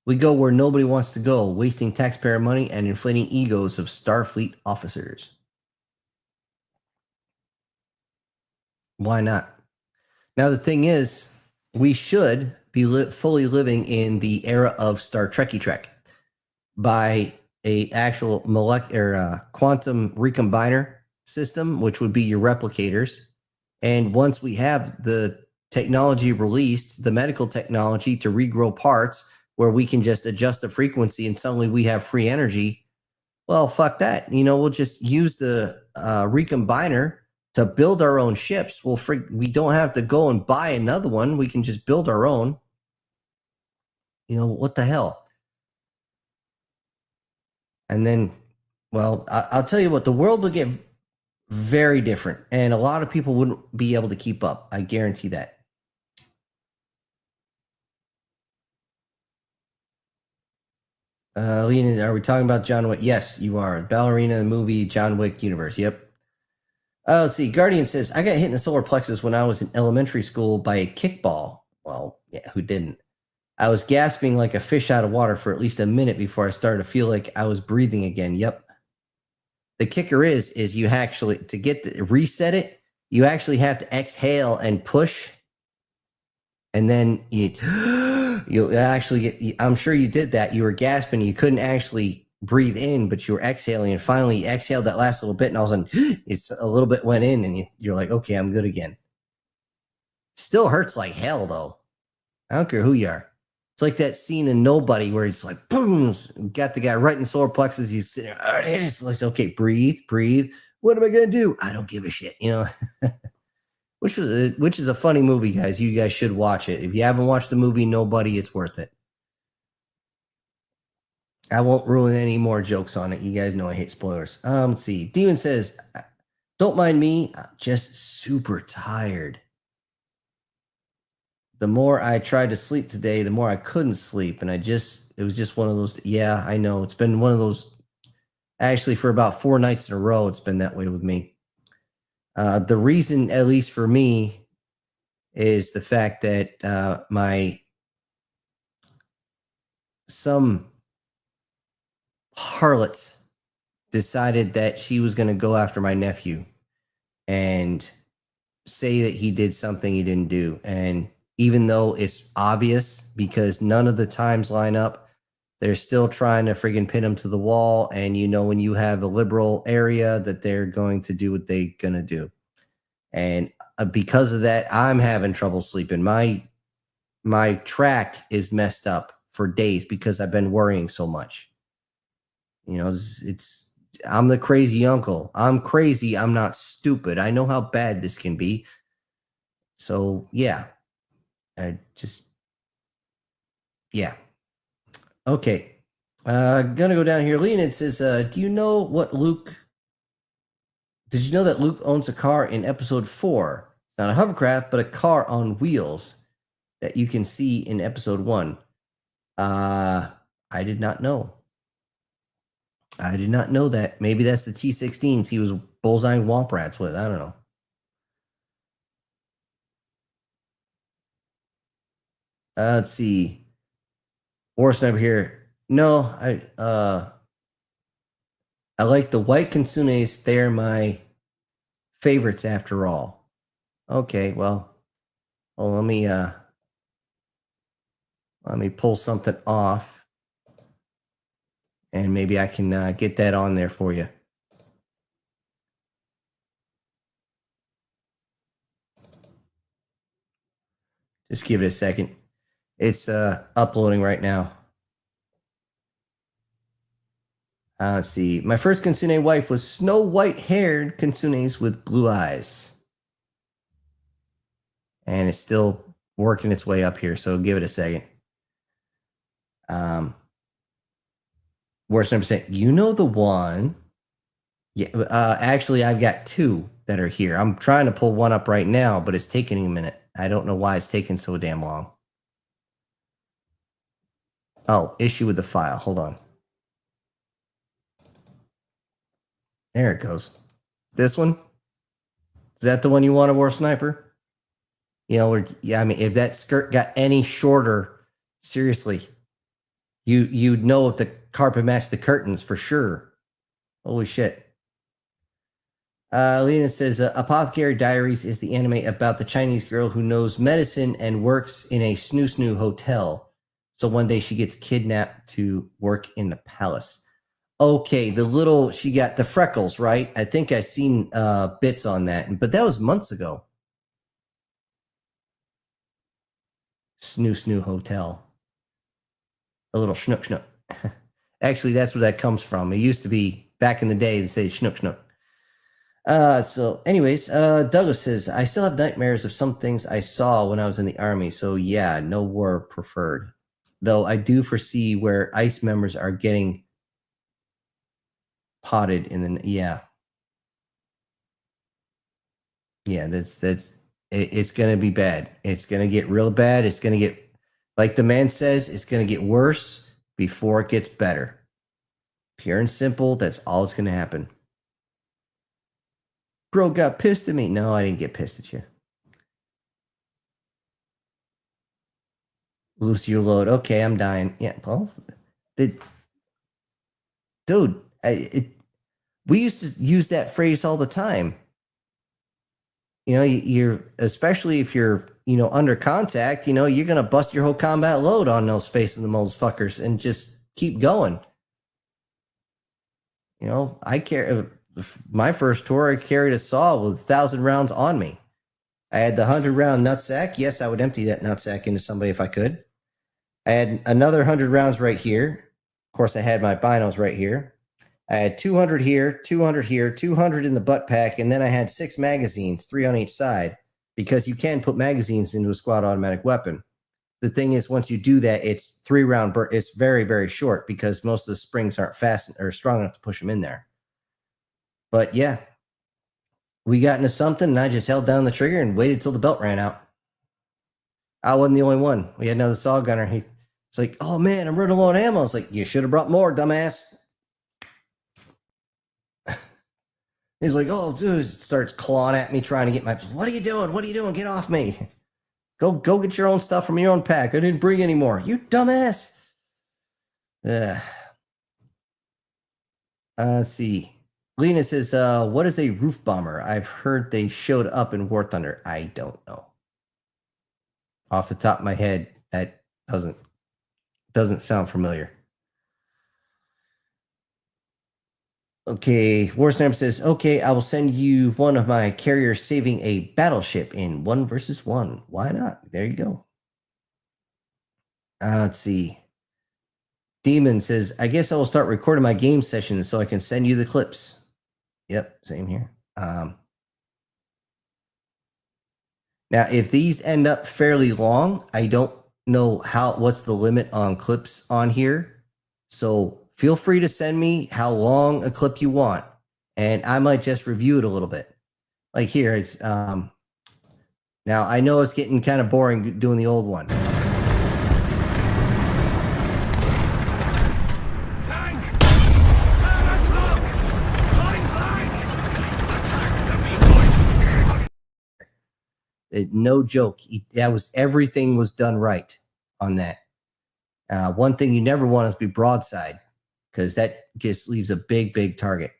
We go where nobody wants to go, wasting taxpayer money and inflating egos of Starfleet officers. Why not? Now, the thing is, we should be fully living in the era of Star Trekky Trek by a actual molecular quantum recombiner system, which would be your replicators. And once we have the technology released, the medical technology to regrow parts where we can just adjust the frequency and suddenly we have free energy, well, fuck that. We'll just use the recombiner to build our own ships. We don't have to go and buy another one. We can just build our own. What the hell? And then, well, I'll tell you what, the world will get very different. And a lot of people wouldn't be able to keep up. I guarantee that. Lena, are we talking about John Wick? Yes, you are. Ballerina, the movie, John Wick universe. Yep. Let's see. Guardian says, I got hit in the solar plexus when I was in elementary school by a kickball. Well, yeah, who didn't? I was gasping like a fish out of water for at least a minute before I started to feel like I was breathing again. Yep. The kicker is you actually, to reset it, you actually have to exhale and push. And then you'll actually get, I'm sure you did that. You were gasping. You couldn't actually breathe in, but you were exhaling. And finally you exhaled that last little bit. And all of a sudden, it's a little bit went in and you're like, okay, I'm good again. Still hurts like hell, though. I don't care who you are. It's like that scene in Nobody where it's like, boom, got the guy right in the solar plexus. He's sitting there. It's like, okay, breathe. What am I going to do? I don't give a shit, which is a funny movie, guys. You guys should watch it. If you haven't watched the movie Nobody, it's worth it. I won't ruin any more jokes on it. You guys know I hate spoilers. Let's see. Demon says, don't mind me. I'm just super tired. The more I tried to sleep today, the more I couldn't sleep. And it was just one of those. Yeah, I know. It's been one of those. Actually, for about 4 nights in a row, it's been that way with me. The reason, at least for me, is the fact that some harlot decided that she was going to go after my nephew and say that he did something he didn't do. And even though it's obvious because none of the times line up, they're still trying to friggin' pin him to the wall. And when you have a liberal area that they're going to do what they're going to do. And because of that, I'm having trouble sleeping. My track is messed up for days because I've been worrying so much. I'm the crazy uncle. I'm crazy. I'm not stupid. I know how bad this can be. So, yeah. Okay. Gonna go down here. Leonid says, did you know that Luke owns a car in episode 4? It's not a hovercraft, but a car on wheels that you can see in episode 1. I did not know. I did not know that. Maybe that's the T-16s he was bullseyeing womp rats with. I don't know. Let's see. War Sniper here. No, I like the white Konsunes. They're my favorites after all. Okay, well, let me pull something off, and maybe I can get that on there for you. Just give it a second. It's uploading right now. Let's see. My first Konsune wife was snow white-haired Konsunes with blue eyes. And it's still working its way up here, so give it a second. Worst number saying, you know the one. Yeah, actually, I've got 2 that are here. I'm trying to pull one up right now, but it's taking a minute. I don't know why it's taking so damn long. Oh, issue with the file. Hold on. There it goes. This one? Is that the one you want, a War Sniper? You know, yeah, I mean, if that skirt got any shorter, seriously, you'd know if the carpet matched the curtains for sure. Holy shit. Lena says, Apothecary Diaries is the anime about the Chinese girl who knows medicine and works in a snoo hotel. So one day she gets kidnapped to work in the palace. Okay, she got the freckles, right? I think I've seen bits on that, but that was months ago. Snoo Hotel. A little schnook. Actually, that's where that comes from. It used to be, back in the day, they say schnook. So anyways, Douglas says, I still have nightmares of some things I saw when I was in the army. So yeah, no war preferred. Though I do foresee where ICE members are getting potted in the, yeah, it's going to be bad. It's going to get real bad. It's going to get, like the man says, it's going to get worse before it gets better. Pure and simple. That's all that's going to happen. Bro got pissed at me. No, I didn't get pissed at you. Loose your load. Okay, I'm dying. Yeah, well, dude, we used to use that phrase all the time. You know, you're, especially if you're, you know, under contact, you know, you're going to bust your whole combat load on those face of the moles fuckers and just keep going. You know, my first tour, I carried a saw with 1,000 rounds on me. I had the 100-round nutsack. Yes, I would empty that nutsack into somebody if I could. I had another 100 rounds right here. Of course, I had my binos right here. I had 200 here, 200 here, 200 in the butt pack, and then I had 6 magazines, 3 on each side, because you can put magazines into a squad automatic weapon. The thing is, once you do that, it's 3-round burst. It's very, very short because most of the springs aren't fast or strong enough to push them in there. But yeah, we got into something, and I just held down the trigger and waited till the belt ran out. I wasn't the only one. We had another saw gunner. It's like, oh man, I'm running low on ammo. It's like, you should have brought more, dumbass. He's like, oh, dude, starts clawing at me, trying to get my, what are you doing? What are you doing? Get off me. Go get your own stuff from your own pack. I didn't bring any more. You dumbass. Let's see. Lena says, what is a roof bomber? I've heard they showed up in War Thunder. I don't know. Off the top of my head, that doesn't sound familiar. Okay, War Sniper says, okay, I will send you one of my carriers saving a battleship in 1 versus 1. Why not? There you go. Let's see. Demon says, I guess I will start recording my game sessions so I can send you the clips. Yep, same here. Now, if these end up fairly long, I don't know what's the limit on clips on here. So feel free to send me how long a clip you want, and I might just review it a little bit. Like here, it's now I know it's getting kind of boring doing the old one. No joke. Everything was done right on that. One thing you never want is to be broadside, because that just leaves a big target.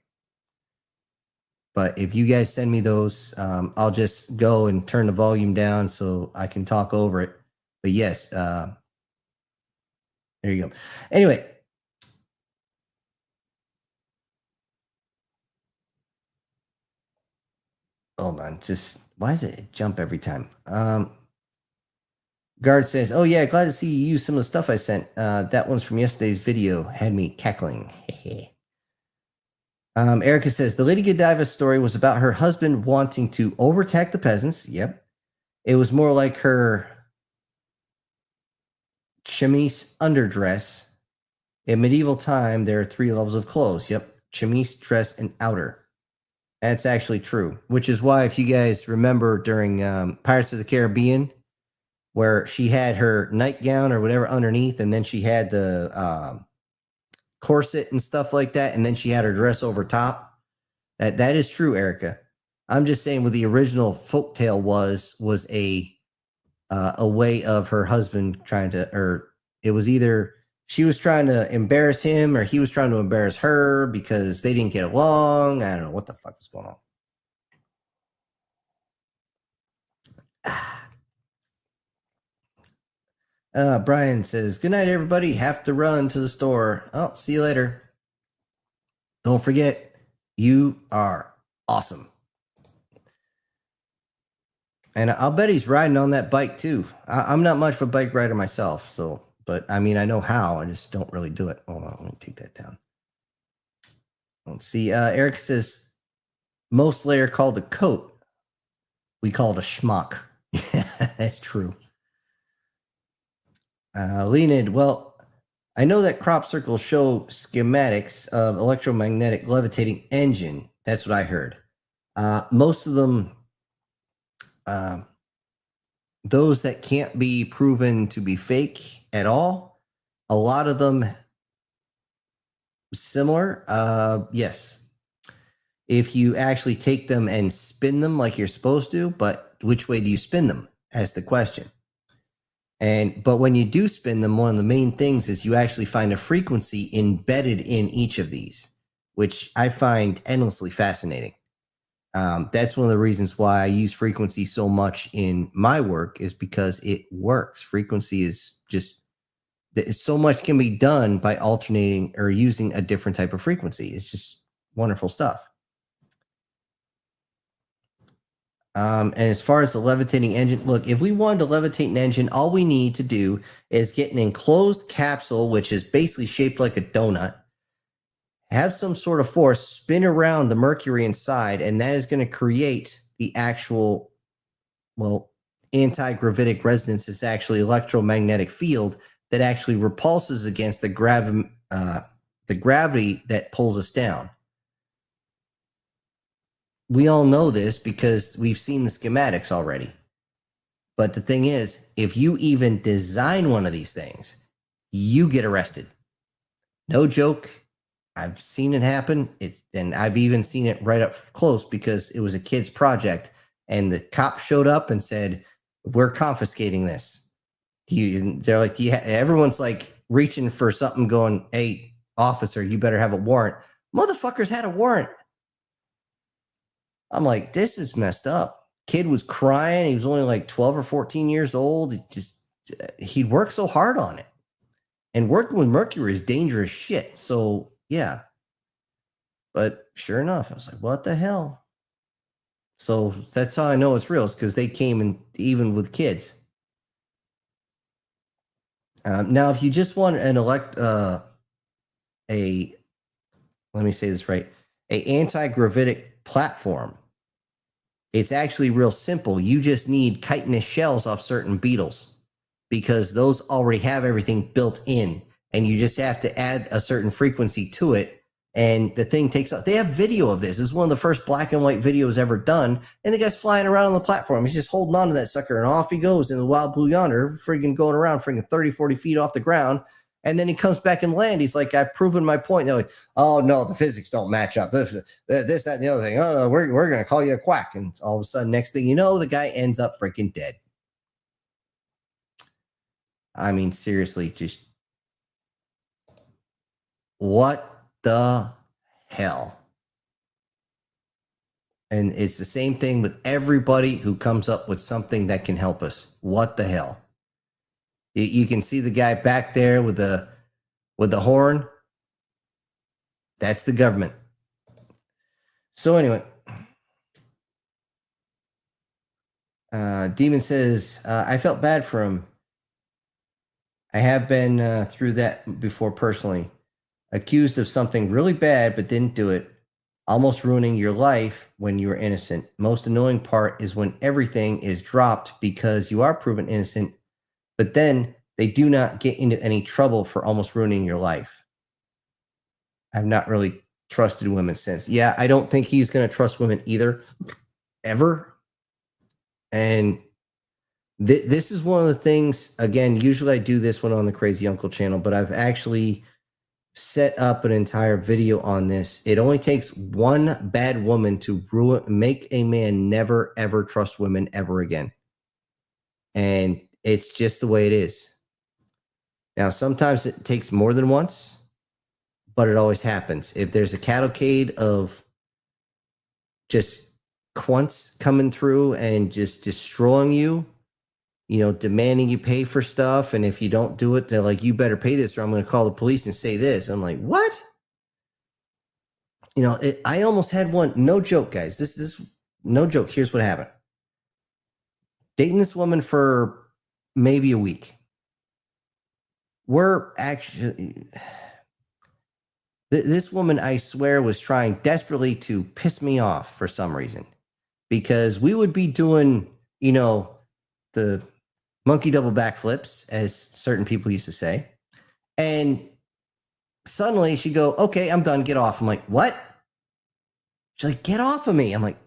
But if you guys send me those, I'll just go and turn the volume down so I can talk over it. But yes, there you go. Anyway. Hold on, why does it jump every time? Guard says, oh yeah, glad to see you use some of the stuff I sent. That one's from yesterday's video, had me cackling. Erica says, the Lady Godiva story was about her husband wanting to overtake the peasants. Yep. It was more like her chemise underdress. In medieval time, there are 3 levels of clothes. Yep. Chemise, dress, and outer. That's actually true, which is why, if you guys remember during Pirates of the Caribbean, where she had her nightgown or whatever underneath, and then she had the corset and stuff like that, and then she had her dress over top. That is true, Erica. I'm just saying what the original folktale was a way of her husband trying to, or it was either she was trying to embarrass him or he was trying to embarrass her because they didn't get along. I don't know what the fuck was going on. Brian says, good night, everybody. Have to run to the store. Oh, see you later. Don't forget, you are awesome. And I'll bet he's riding on that bike too. I'm not much of a bike rider myself, so, but I mean, I know how. I just don't really do it. Hold on, let me take that down. Let's see. Eric says, most layer called a coat. We call it a schmuck. Yeah, that's true. Leonid, well, I know that crop circles show schematics of electromagnetic levitating engine. That's what I heard. Most of them, those that can't be proven to be fake at all, a lot of them similar. Yes. If you actually take them and spin them like you're supposed to, but which way do you spin them? That's the question. But when you do spin them, one of the main things is you actually find a frequency embedded in each of these, which I find endlessly fascinating. That's one of the reasons why I use frequency so much in my work, is because it works. Frequency is just, so much can be done by alternating or using a different type of frequency. It's just wonderful stuff. And as far as the levitating engine, look, if we wanted to levitate an engine, all we need to do is get an enclosed capsule, which is basically shaped like a donut, have some sort of force spin around the mercury inside, and that is going to create the actual, well, anti-gravitic resonance is actually electromagnetic field that actually repulses against the gravity that pulls us down. We all know this because we've seen the schematics already. But the thing is, if you even design one of these things, you get arrested. No joke. I've seen it happen. And I've even seen it right up close because it was a kid's project. And the cop showed up and said, we're confiscating this. They're like, everyone's like reaching for something going, hey, officer, you better have a warrant. Motherfuckers had a warrant. I'm like, this is messed up. Kid was crying. He was only like 12 or 14 years old. He worked so hard on it. And working with mercury is dangerous shit. So, yeah. But sure enough, I was like, what the hell? So that's how I know it's real. It's because they came in even with kids. Now, if you just want let me say this right, a anti-gravitic platform, it's actually real simple. You just need chitinous shells off certain beetles because those already have everything built in, and you just have to add a certain frequency to it, and the thing takes off. They have video of this. It's one of the first black and white videos ever done, and the guy's flying around on the platform. He's just holding on to that sucker, and off he goes in the wild blue yonder, friggin' going around friggin' 30, 40 feet off the ground. And then he comes back and land. He's like, I've proven my point. They're like, oh, no, the physics don't match up. This, that, and the other thing. Oh, we're going to call you a quack. And all of a sudden, next thing you know, the guy ends up freaking dead. I mean, seriously, just what the hell? And it's the same thing with everybody who comes up with something that can help us. What the hell? You can see the guy back there with the horn. That's the government. So anyway, Demon says, I felt bad for him. I have been through that before personally. Accused of something really bad, but didn't do it. Almost ruining your life when you were innocent. Most annoying part is when everything is dropped because you are proven innocent, but then they do not get into any trouble for almost ruining your life. I've not really trusted women since. Yeah, I don't think he's going to trust women either, ever. And this is one of the things, again, usually I do this one on the Crazy Uncle channel, but I've actually set up an entire video on this. It only takes one bad woman to make a man never ever trust women ever again. And it's just the way it is. Now, sometimes it takes more than once, but it always happens. If there's a cavalcade of just quunts coming through and just destroying you, demanding you pay for stuff. And if you don't do it, they're like, you better pay this or I'm going to call the police and say this. I'm like, what? I almost had one. No joke, guys. This no joke. Here's what happened. Dating this woman for maybe a week. We're actually... This woman, I swear, was trying desperately to piss me off for some reason. Because we would be doing, the monkey double backflips, as certain people used to say. And suddenly she'd go, okay, I'm done. Get off. I'm like, what? She's like, get off of me. I'm like,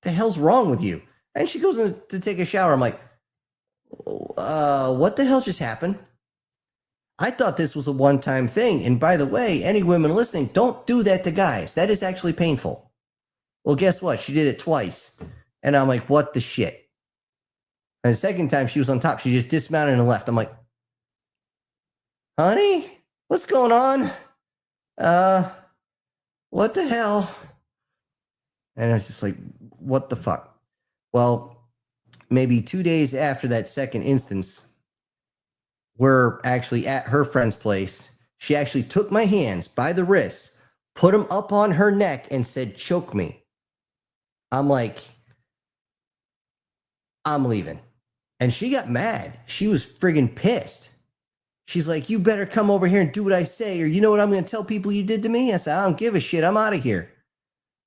the hell's wrong with you? And she goes in to take a shower. I'm like, what the hell just happened? I thought this was a one-time thing. And by the way, any women listening, don't do that to guys. That is actually painful. Well, guess what? She did it twice. And I'm like, what the shit? And the second time she was on top, she just dismounted and left. I'm like, honey, what's going on? What the hell? And I was just like, what the fuck? Well, maybe 2 days after that second instance, we're actually at her friend's place. She actually took my hands by the wrists, put them up on her neck, and said, choke me. I'm like, I'm leaving. And she got mad. She was friggin' pissed. She's like, you better come over here and do what I say, or you know what I'm going to tell people you did to me? I said, I don't give a shit. I'm out of here.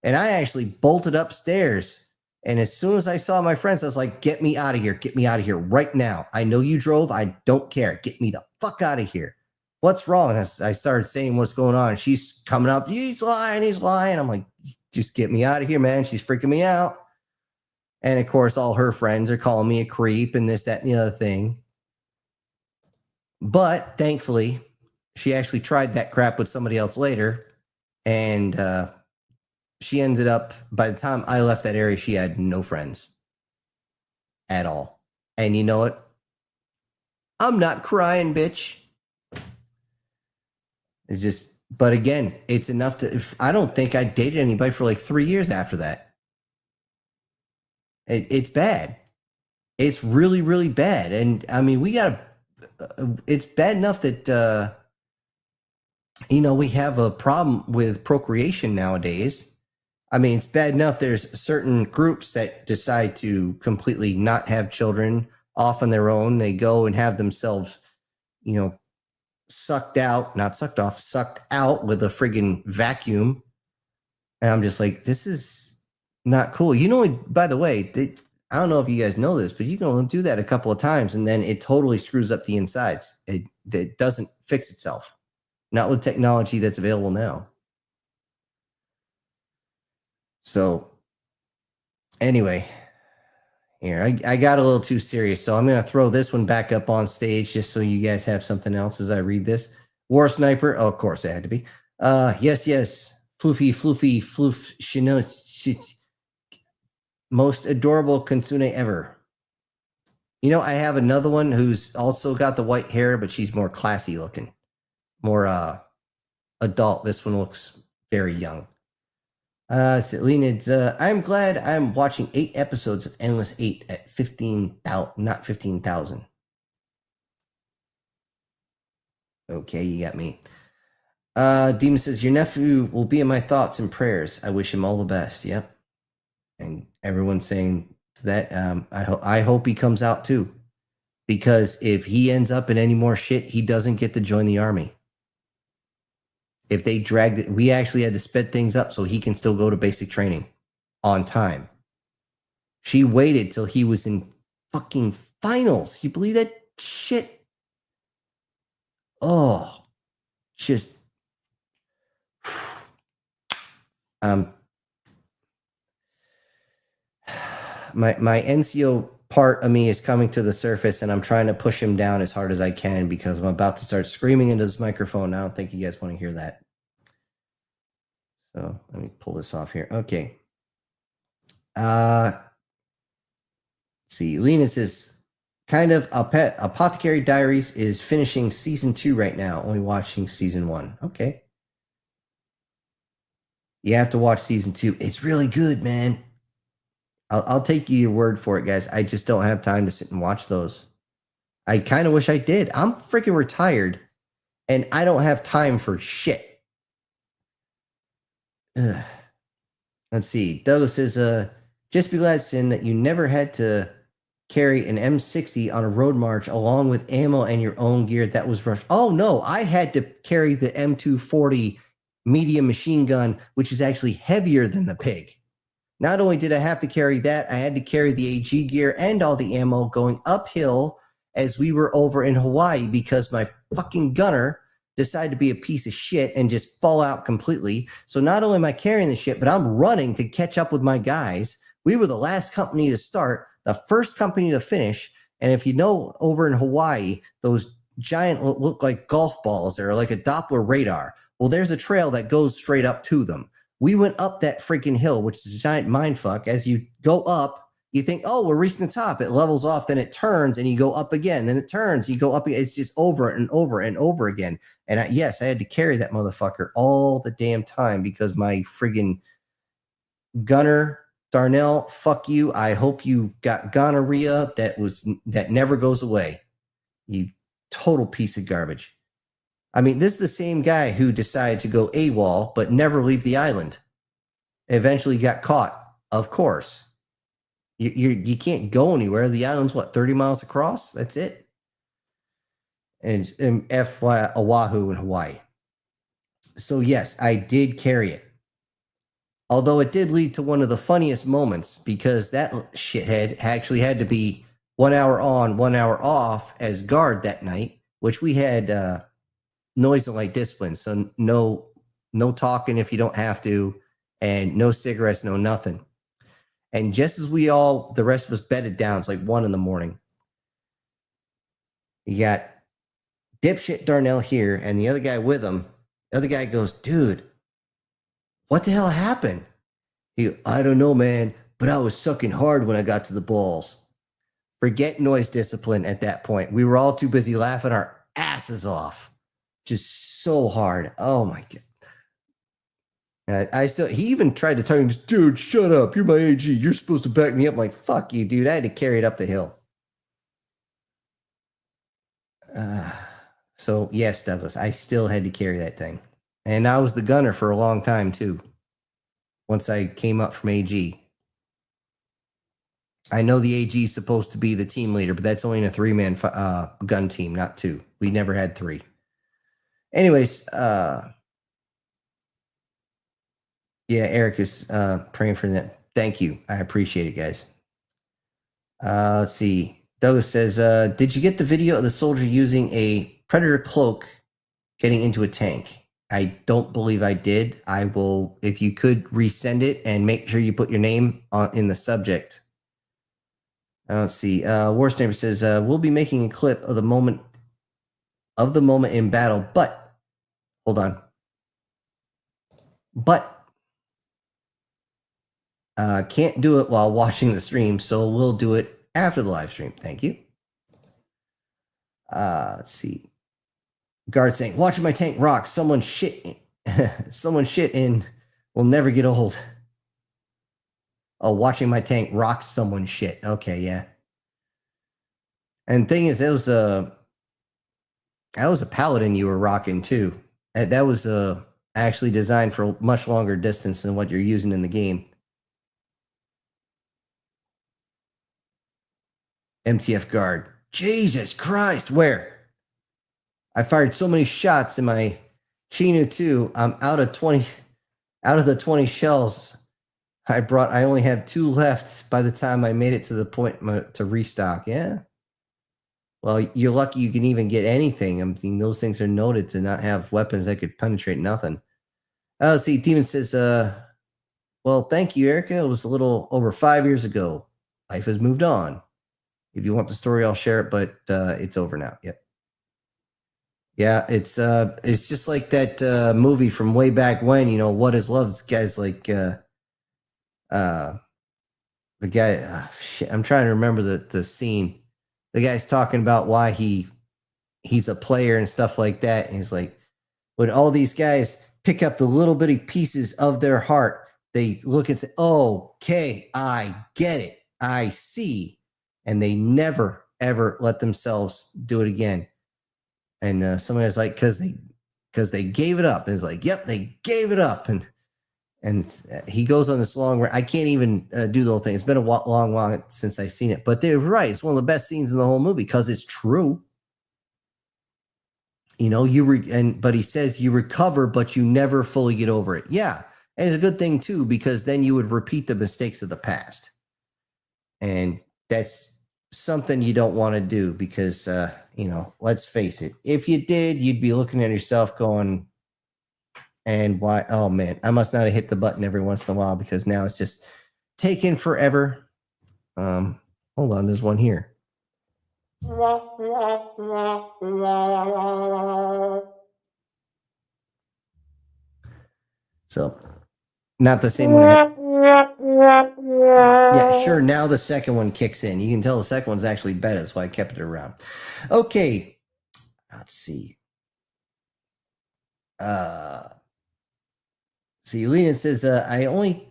And I actually bolted upstairs. And as soon as I saw my friends, I was like, get me out of here. Get me out of here right now. I know you drove. I don't care. Get me the fuck out of here. What's wrong? And I started saying what's going on. She's coming up. He's lying. He's lying. I'm like, just get me out of here, man. She's freaking me out. And of course, all her friends are calling me a creep and this, that, and the other thing. But thankfully, she actually tried that crap with somebody else later. And she ended up, by the time I left that area, she had no friends at all. And you know what? I'm not crying, bitch. It's just, but again, it's enough to, I don't think I dated anybody for like 3 years after that. It's bad. It's really, really bad. And I mean, it's bad enough that, we have a problem with procreation nowadays. I mean, it's bad enough there's certain groups that decide to completely not have children off on their own. They go and have themselves, sucked out, not sucked off, sucked out with a friggin' vacuum. And I'm just like, this is not cool. By the way, I don't know if you guys know this, but you can do that a couple of times and then it totally screws up the insides. It doesn't fix itself. Not with technology that's available now. So anyway, here, I got a little too serious, so I'm going to throw this one back up on stage just so you guys have something else as I read this. War Sniper. Oh, of course it had to be. Yes. Floofy, floof, shit. Most adorable Kitsune ever. I have another one who's also got the white hair, but she's more classy looking. More adult. This one looks very young. Selena, I'm glad I'm watching 8 episodes of Endless 8 at 15,000, not 15,000. Okay, you got me. Demon says, your nephew will be in my thoughts and prayers. I wish him all the best. Yep. And everyone's saying that. I hope he comes out too. Because if he ends up in any more shit, he doesn't get to join the army. If they dragged it, we actually had to sped things up so he can still go to basic training on time. She waited till he was in fucking finals. You believe that shit? Oh, just my NCO part of me is coming to the surface, and I'm trying to push him down as hard as I can because I'm about to start screaming into this microphone. I don't think you guys want to hear that. So let me pull this off here. Okay. Let's see. Lena says, kind of Apothecary Diaries is finishing season 2 right now, only watching season 1. Okay. You have to watch season 2. It's really good, man. I'll take your word for it, guys. I just don't have time to sit and watch those. I kind of wish I did. I'm freaking retired, and I don't have time for shit. Ugh. Let's see. Douglas says, just be glad, Sin, that you never had to carry an M60 on a road march along with ammo and your own gear. That was rough. Oh, no. I had to carry the M240 medium machine gun, which is actually heavier than the Pig. Not only did I have to carry that, I had to carry the AG gear and all the ammo going uphill as we were over in Hawaii because my fucking gunner decided to be a piece of shit and just fall out completely. So not only am I carrying the shit, but I'm running to catch up with my guys. We were the last company to start, the first company to finish. And if you know, over in Hawaii, those giant look like golf balls that are like a Doppler radar. Well, there's a trail that goes straight up to them. We went up that freaking hill, which is a giant mindfuck. As you go up, you think, oh, we're reaching the top. It levels off, then it turns, and you go up again. Then it turns, you go up again. It's just over and over and over again. And I had to carry that motherfucker all the damn time because my friggin' gunner, Darnell, fuck you. I hope you got gonorrhea that never goes away. You total piece of garbage. I mean, this is the same guy who decided to go AWOL but never leave the island. Eventually got caught, of course. You can't go anywhere. The island's, 30 miles across? That's it. And Oahu in Hawaii. So, yes, I did carry it. Although it did lead to one of the funniest moments because that shithead actually had to be 1 hour on, 1 hour off as guard that night, which we had... noise and light discipline, so no talking if you don't have to, and no cigarettes, no nothing. And just as the rest of us bedded down, it's like 1 a.m. You got dipshit Darnell here, and the other guy with him. The other guy goes, dude, what the hell happened? I don't know, man, but I was sucking hard when I got to the balls. Forget noise discipline at that point. We were all too busy laughing our asses off. Just so hard. Oh my god. He even tried to tell me, dude, shut up. You're my AG. You're supposed to back me up. I'm like, fuck you, dude. I had to carry it up the hill. So yes, Douglas, I still had to carry that thing. And I was the gunner for a long time too. Once I came up from AG. I know the AG is supposed to be the team leader, but that's only in a 3-man gun team, not 2. We never had 3. Anyways, Eric is praying for that. Thank you. I appreciate it, guys. Let's see. Douglas says, did you get the video of the soldier using a Predator cloak getting into a tank? I don't believe I did. I will, if you could resend it and make sure you put your name in the subject. Let's see. Worst Neighbor says, we'll be making a clip of the moment in battle, but hold on. But can't do it while watching the stream, so we'll do it after the live stream. Thank you. Let's see. Guard saying, watching my tank rock. Someone shit in will never get old. Oh, watching my tank rock someone shit. Okay, yeah. And the thing is, that was a Paladin you were rocking too. That was actually designed for a much longer distance than what you're using in the game. MTF guard. Jesus Christ, where? I fired so many shots in my Chinu 2. I'm out of the 20 shells I brought. I only have 2 left by the time I made it to the point to restock. Yeah. Well, you're lucky you can even get anything. I mean, those things are noted to not have weapons that could penetrate nothing. Oh, see, Demon says, well, thank you, Erica. It was a little over 5 years ago. Life has moved on. If you want the story, I'll share it, but it's over now. Yep. Yeah, it's just like that movie from way back when, you know, What Is Love? This guy's like the guy shit, I'm trying to remember the scene. The guy's talking about why he's a player and stuff like that. And he's like, when all these guys pick up the little bitty pieces of their heart, they look and say, oh, okay, I get it. I see. And they never, ever let themselves do it again. And somebody was like, because they gave it up. And it's like, yep, they gave it up. And he goes on this long. I can't even do the whole thing. It's been a long while since I've seen it. But they're right. It's one of the best scenes in the whole movie because it's true. You know, but he says you recover, but you never fully get over it. Yeah. And it's a good thing, too, because then you would repeat the mistakes of the past. And that's something you don't want to do because, you know, let's face it. If you did, you'd be looking at yourself going, and why? Oh, man, I must not have hit the button every once in a while because now it's just taking forever. Hold on. There's one here. So, not the same one. Yeah, sure. Now the second one kicks in. You can tell the second one's actually better. That's why I kept it around. Okay. Let's see. See, Lena says, I only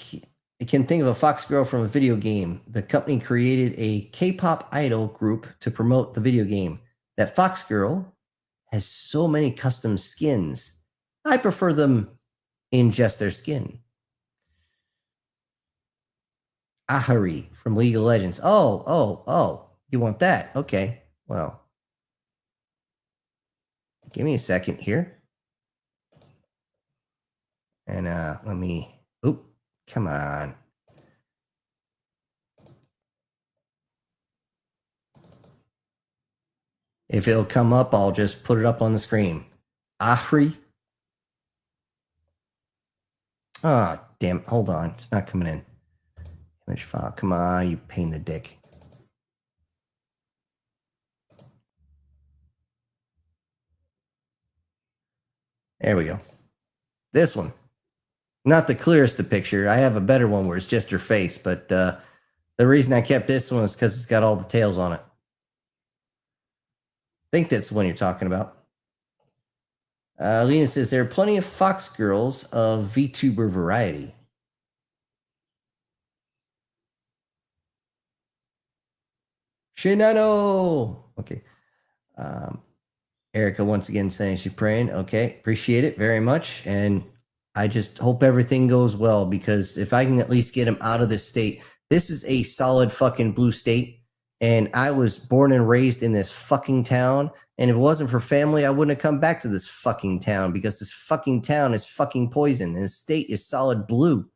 can think of a Fox girl from a video game. The company created a K-pop idol group to promote the video game. That Fox girl has so many custom skins. I prefer them in just their skin. Ahari from League of Legends. Oh, you want that? Okay, well, give me a second here. And let me, come on. If it'll come up, I'll just put it up on the screen. Ahri. Ah, damn it. Hold on. It's not coming in. Image file. Come on, you pain in the dick. There we go. This one. Not the clearest of picture. I have a better one where it's just her face, but the reason I kept this one is because it's got all the tails on it. I think that's the one you're talking about. Lena says there are plenty of Fox girls of VTuber variety. Shinano. Okay. Erica once again saying she's praying. Okay. Appreciate it very much. And I just hope everything goes well because if I can at least get him out of this state, this is a solid fucking blue state. And I was born and raised in this fucking town. And if it wasn't for family, I wouldn't have come back to this fucking town because this fucking town is fucking poison. And the state is solid blue.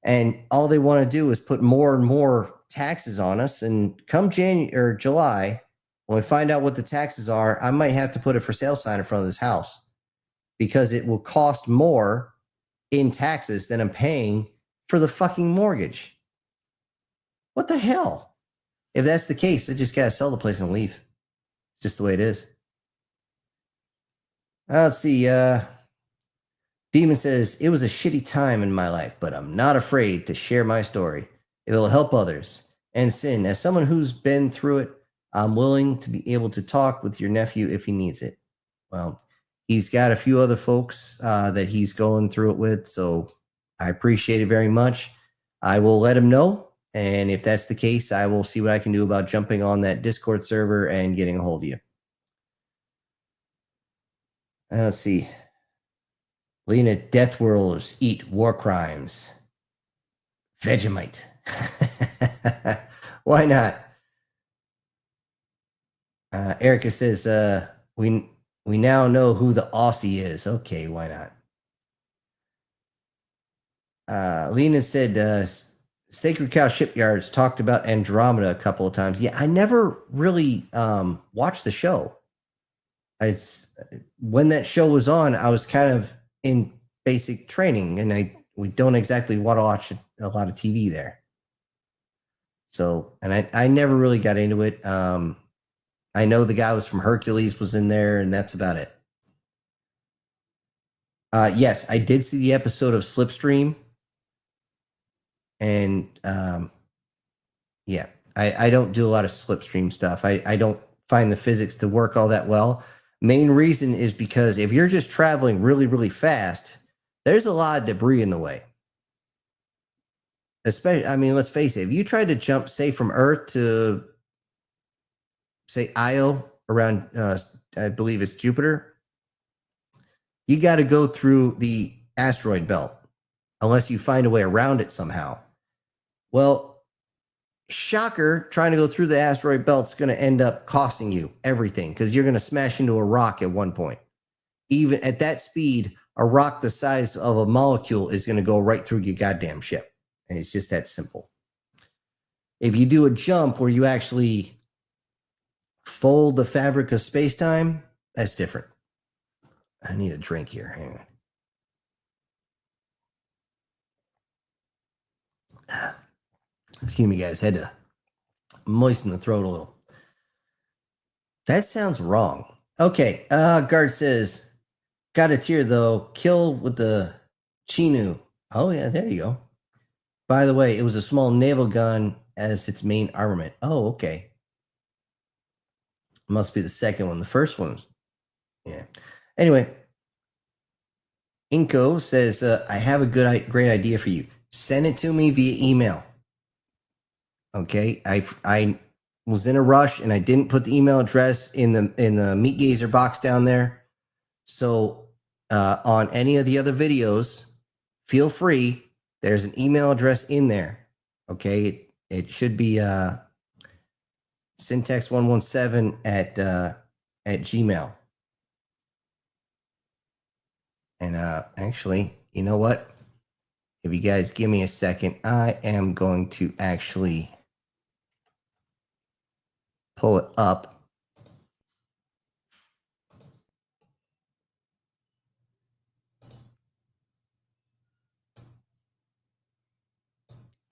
And all they want to do is put more and more taxes on us. And come January or July, when we find out what the taxes are, I might have to put a for sale sign in front of this house because it will cost more in taxes than I'm paying for the fucking mortgage. What the hell? If that's the case, I just got to sell the place and leave. It's just the way it is. Let's see. Demon says, it was a shitty time in my life, but I'm not afraid to share my story. It will help others. And Sin, as someone who's been through it, I'm willing to be able to talk with your nephew if he needs it. Well, he's got a few other folks that he's going through it with, so I appreciate it very much. I will let him know, and if that's the case, I will see what I can do about jumping on that Discord server and getting a hold of you. Let's see. Lena, death whirlers eat war crimes. Vegemite. Why not? Erica says, we now know who the Aussie is. Okay, why not? Lena said, Sacred Cow Shipyards talked about Andromeda a couple of times. Yeah, I never really watched the show. When that show was on, I was kind of in basic training, and we don't exactly want to watch a lot of TV there. So, and I never really got into it. I know the guy was from Hercules was in there, and that's about it. Yes, I did see the episode of Slipstream, and yeah, I don't do a lot of Slipstream stuff. I don't find the physics to work all that well. Main reason is because if you're just traveling really, really fast, there's a lot of debris in the way. Especially, I mean, let's face it, if you try to jump, say, from Earth to, say, Io around, I believe it's Jupiter, you got to go through the asteroid belt unless you find a way around it somehow. Well, shocker, trying to go through the asteroid belt's going to end up costing you everything because you're going to smash into a rock at one point. Even at that speed, a rock the size of a molecule is going to go right through your goddamn ship. And it's just that simple. If you do a jump where you actually fold the fabric of space-time, that's different. I need a drink here. Hang on. Excuse me, guys. Had to moisten the throat a little. That sounds wrong. Okay. Guard says, got a tear though. Kill with the Chinu. Oh, yeah. There you go. By the way, it was a small naval gun as its main armament. Oh, okay. Must be the second one. The first one was, yeah. Anyway, Inko says, I have a great idea for you. Send it to me via email. Okay, I was in a rush and I didn't put the email address in the Meat Gazer box down there. So on any of the other videos, feel free. There's an email address in there. Okay, it should be syntax117 at Gmail. And actually, you know what? If you guys give me a second, I am going to actually pull it up.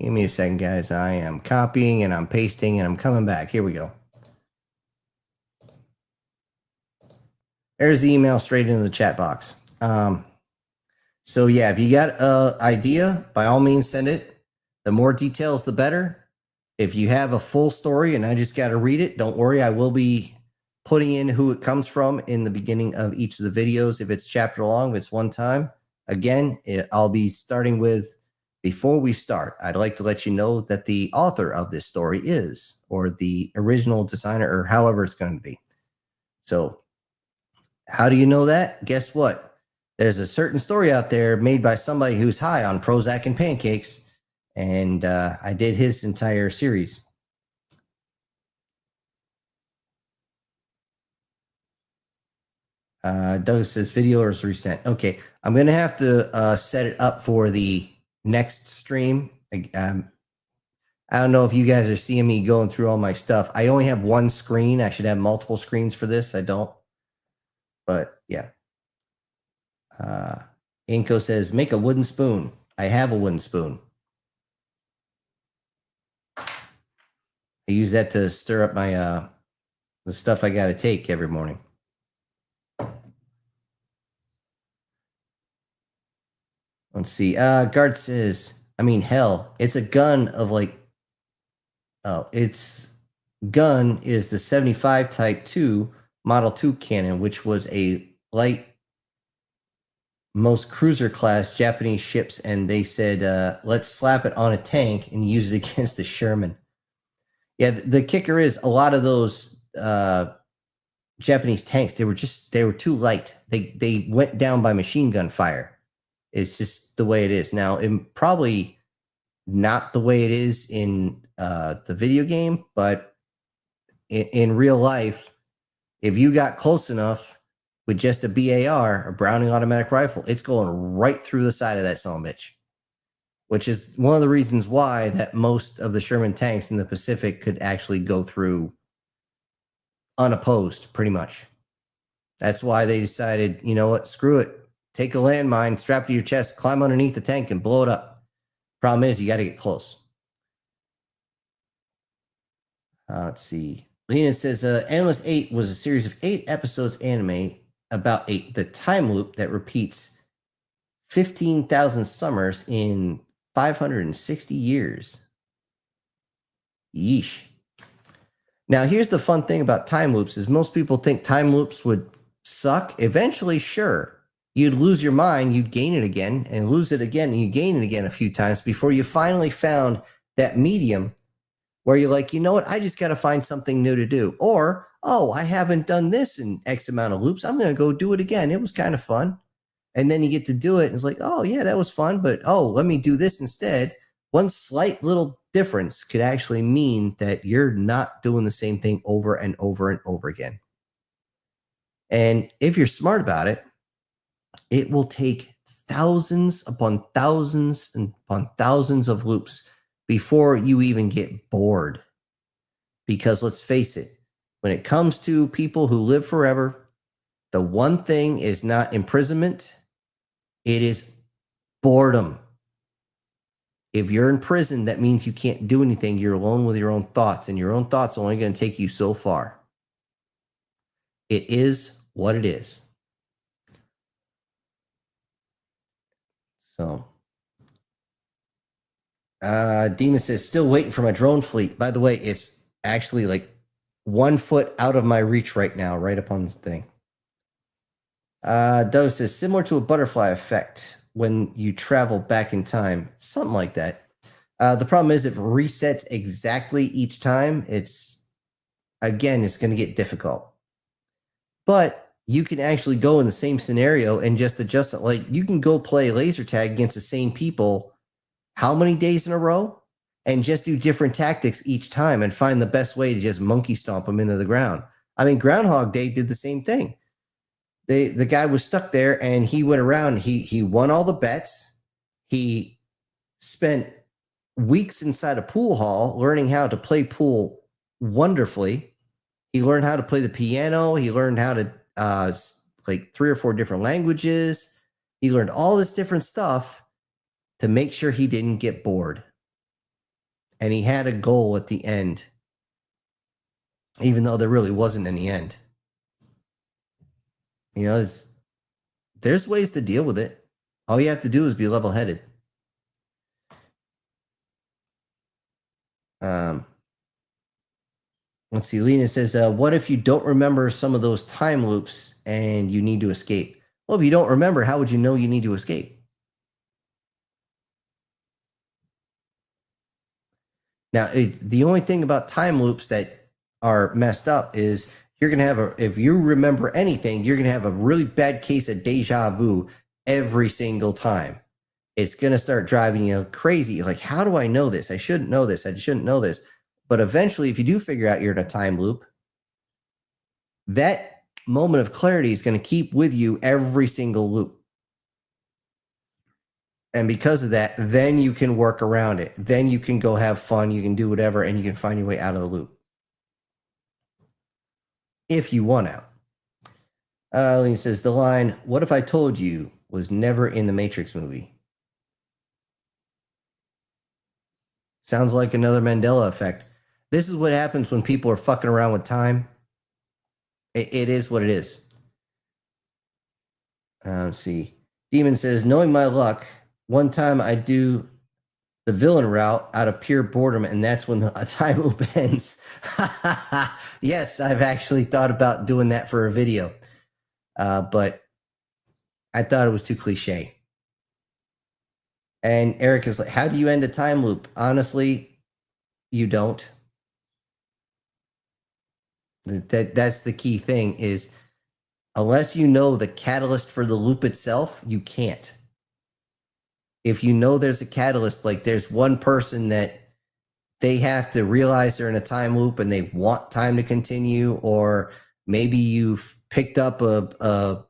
Give me a second, guys. I am copying and I'm pasting and I'm coming back. Here we go. There's the email straight into the chat box. So yeah, if you got an idea, by all means send it. The more details, the better. If you have a full story and I just got to read it, don't worry. I will be putting in who it comes from in the beginning of each of the videos. If it's chapter long, if it's one time, again, I'll be starting with, before we start, I'd like to let you know that the author of this story is, or the original designer, or however it's going to be. So how do you know that? Guess what? There's a certain story out there made by somebody who's high on Prozac and pancakes, and I did his entire series. Doug says video is resent. Okay, I'm going to have to set it up for the next stream. I don't know if you guys are seeing me going through all my stuff. I only have one screen. I should have multiple screens for this. I don't. But yeah. Inko says, make a wooden spoon. I have a wooden spoon. I use that to stir up my the stuff I got to take every morning. Let's see. Guard says, I mean, hell, it's a gun of like, oh, its gun is the 75 Type 2 Model 2 cannon, which was a light, most cruiser class Japanese ships, and they said, let's slap it on a tank and use it against the Sherman. Yeah, the kicker is a lot of those Japanese tanks, they were too light. They went down by machine gun fire. It's just the way it is. Now, probably not the way it is in the video game, but in real life, if you got close enough with just a BAR, a Browning automatic rifle, it's going right through the side of that son of a bitch, which is one of the reasons why that most of the Sherman tanks in the Pacific could actually go through unopposed, pretty much. That's why they decided, you know what, screw it. Take a landmine, strap it to your chest, climb underneath the tank, and blow it up. Problem is, you got to get close. Let's see. Lena says, Endless 8 was a series of 8 episodes anime about the time loop that repeats 15,000 summers in 560 years. Yeesh. Now, here's the fun thing about time loops is most people think time loops would suck. Eventually, sure, you'd lose your mind, you'd gain it again, and lose it again, and you gain it again a few times before you finally found that medium where you're like, you know what, I just got to find something new to do. Or, oh, I haven't done this in X amount of loops. I'm going to go do it again. It was kind of fun. And then you get to do it, and it's like, oh, yeah, that was fun, but oh, let me do this instead. One slight little difference could actually mean that you're not doing the same thing over and over and over again. And if you're smart about it, it will take thousands upon thousands and upon thousands of loops before you even get bored. Because let's face it, when it comes to people who live forever, the one thing is not imprisonment, it is boredom. If you're in prison, that means you can't do anything. You're alone with your own thoughts, and your own thoughts are only going to take you so far. It is what it is. So, Dina says, still waiting for my drone fleet. By the way, it's actually like 1 foot out of my reach right now, right up on this thing. Doe says, similar to a butterfly effect when you travel back in time, something like that. The problem is if it resets exactly each time, it's going to get difficult. But you can actually go in the same scenario and just adjust it. Like you can go play laser tag against the same people how many days in a row and just do different tactics each time and find the best way to just monkey stomp them into the ground. I mean, Groundhog Day did the same thing. The guy was stuck there and he went around. He won all the bets. He spent weeks inside a pool hall learning how to play pool wonderfully. He learned how to play the piano. He learned how to like 3 or 4 different languages. He learned all this different stuff to make sure he didn't get bored. And he had a goal at the end, even though there really wasn't any end. You know, there's ways to deal with it. All you have to do is be level-headed. Let's see. Lena says, what if you don't remember some of those time loops and you need to escape? Well, if you don't remember, how would you know you need to escape? Now, it's the only thing about time loops that are messed up is you're going to have if you remember anything, you're going to have a really bad case of deja vu every single time. It's going to start driving you crazy. You're like, how do I know this? I shouldn't know this. I shouldn't know this. But eventually, if you do figure out you're in a time loop, that moment of clarity is going to keep with you every single loop. And because of that, then you can work around it. Then you can go have fun. You can do whatever, and you can find your way out of the loop. If you want out. Lena says, the line, what if I told you, was never in the Matrix movie? Sounds like another Mandela effect. This is what happens when people are fucking around with time. It is what it is. Let's see. Demon says, knowing my luck, one time I do the villain route out of pure boredom, and that's when the time loop ends. Yes, I've actually thought about doing that for a video. But I thought it was too cliche. And Eric is like, how do you end a time loop? Honestly, you don't. That's the key thing is unless you know the catalyst for the loop itself, you can't. If you know there's a catalyst, like there's one person that they have to realize they're in a time loop and they want time to continue, or maybe you've picked up a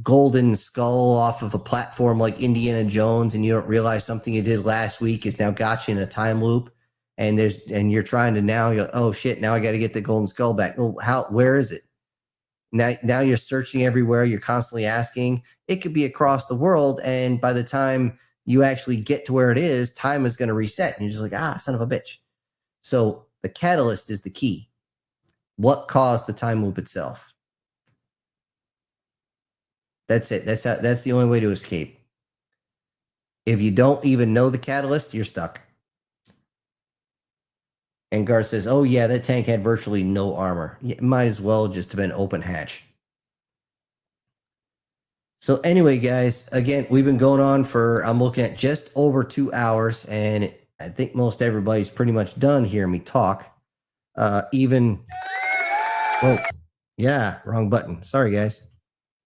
golden skull off of a platform like Indiana Jones and you don't realize something you did last week is now got you in a time loop, and you're trying to now, you're, oh shit, now I got to get the golden skull back. Well, where is it? Now you're searching everywhere. You're constantly asking. It could be across the world, and by the time you actually get to where it is, time is going to reset, and you're just like, son of a bitch. So The catalyst is the key. What caused the time loop itself? That's it. That's the only way to escape. If you don't even know the catalyst, you're stuck. And Garth says, oh yeah, that tank had virtually no armor. It might as well just have been open hatch. So anyway, guys, again, we've been going on for, I'm looking at just over 2 hours, and I think most everybody's pretty much done hearing me talk. Whoa, yeah, wrong button. Sorry, guys.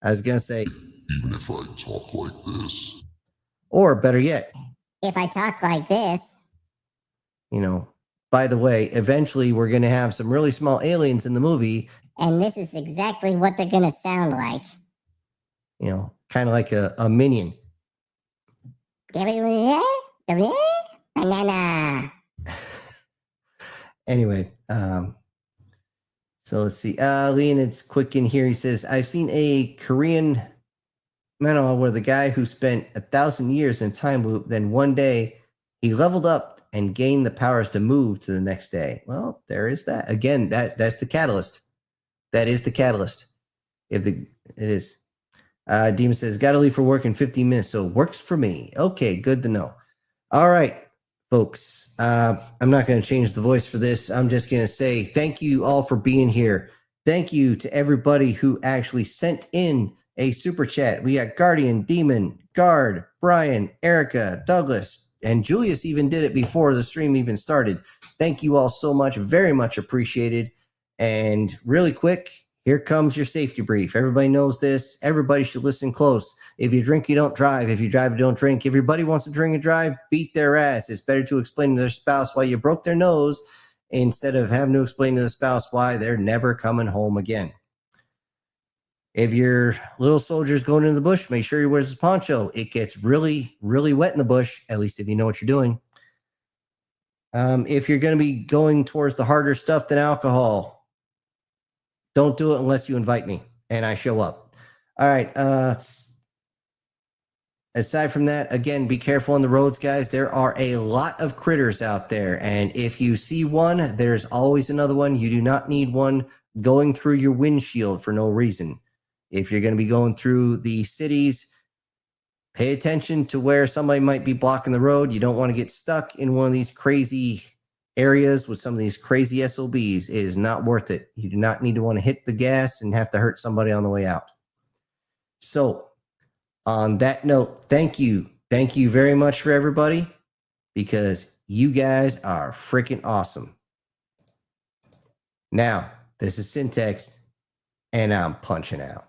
I was going to say, Even if I talk like this, or better yet, If I talk like this, you know, by the way, eventually we're going to have some really small aliens in the movie, and this is exactly what they're gonna sound like. you know, kind of like a minion. Banana. Anyway, so let's see. Leonid's quick in here. He says, I've seen a Korean manual where the guy who spent 1,000 years in time loop, then one day he leveled up and gained the powers to move to the next day. Well, there is that. Again, that's the catalyst. That is the catalyst. It is. Demon says, gotta leave for work in 15 minutes, so works for me. Okay, good to know. All right, folks. I'm not going to change the voice for this. I'm just going to say thank you all for being here. Thank you to everybody who actually sent in a super chat. We got Guardian, Demon, Guard, Brian, Erica, Douglas, and Julius even did it before the stream even started. Thank you all so much. Very much appreciated. And really quick, here comes your safety brief. Everybody knows this. Everybody should listen close. If you drink, you don't drive. If you drive, you don't drink. Everybody wants to drink and drive, beat their ass. It's better to explain to their spouse why you broke their nose instead of having to explain to the spouse why they're never coming home again. If your little soldier's going into the bush, make sure he wears his poncho. It gets really, really wet in the bush, at least if you know what you're doing. If you're going to be going towards the harder stuff than alcohol, don't do it unless you invite me and I show up. All right. Aside from that, again, be careful on the roads, guys. There are a lot of critters out there. And if you see one, there's always another one. You do not need one going through your windshield for no reason. If you're going to be going through the cities, pay attention to where somebody might be blocking the road. You don't want to get stuck in one of these crazy areas with some of these crazy SOBs. It is not worth it. You do not need to want to hit the gas and have to hurt somebody on the way out. So on that note, thank you. Thank you very much for everybody, because you guys are freaking awesome. Now, this is Syntax, and I'm punching out.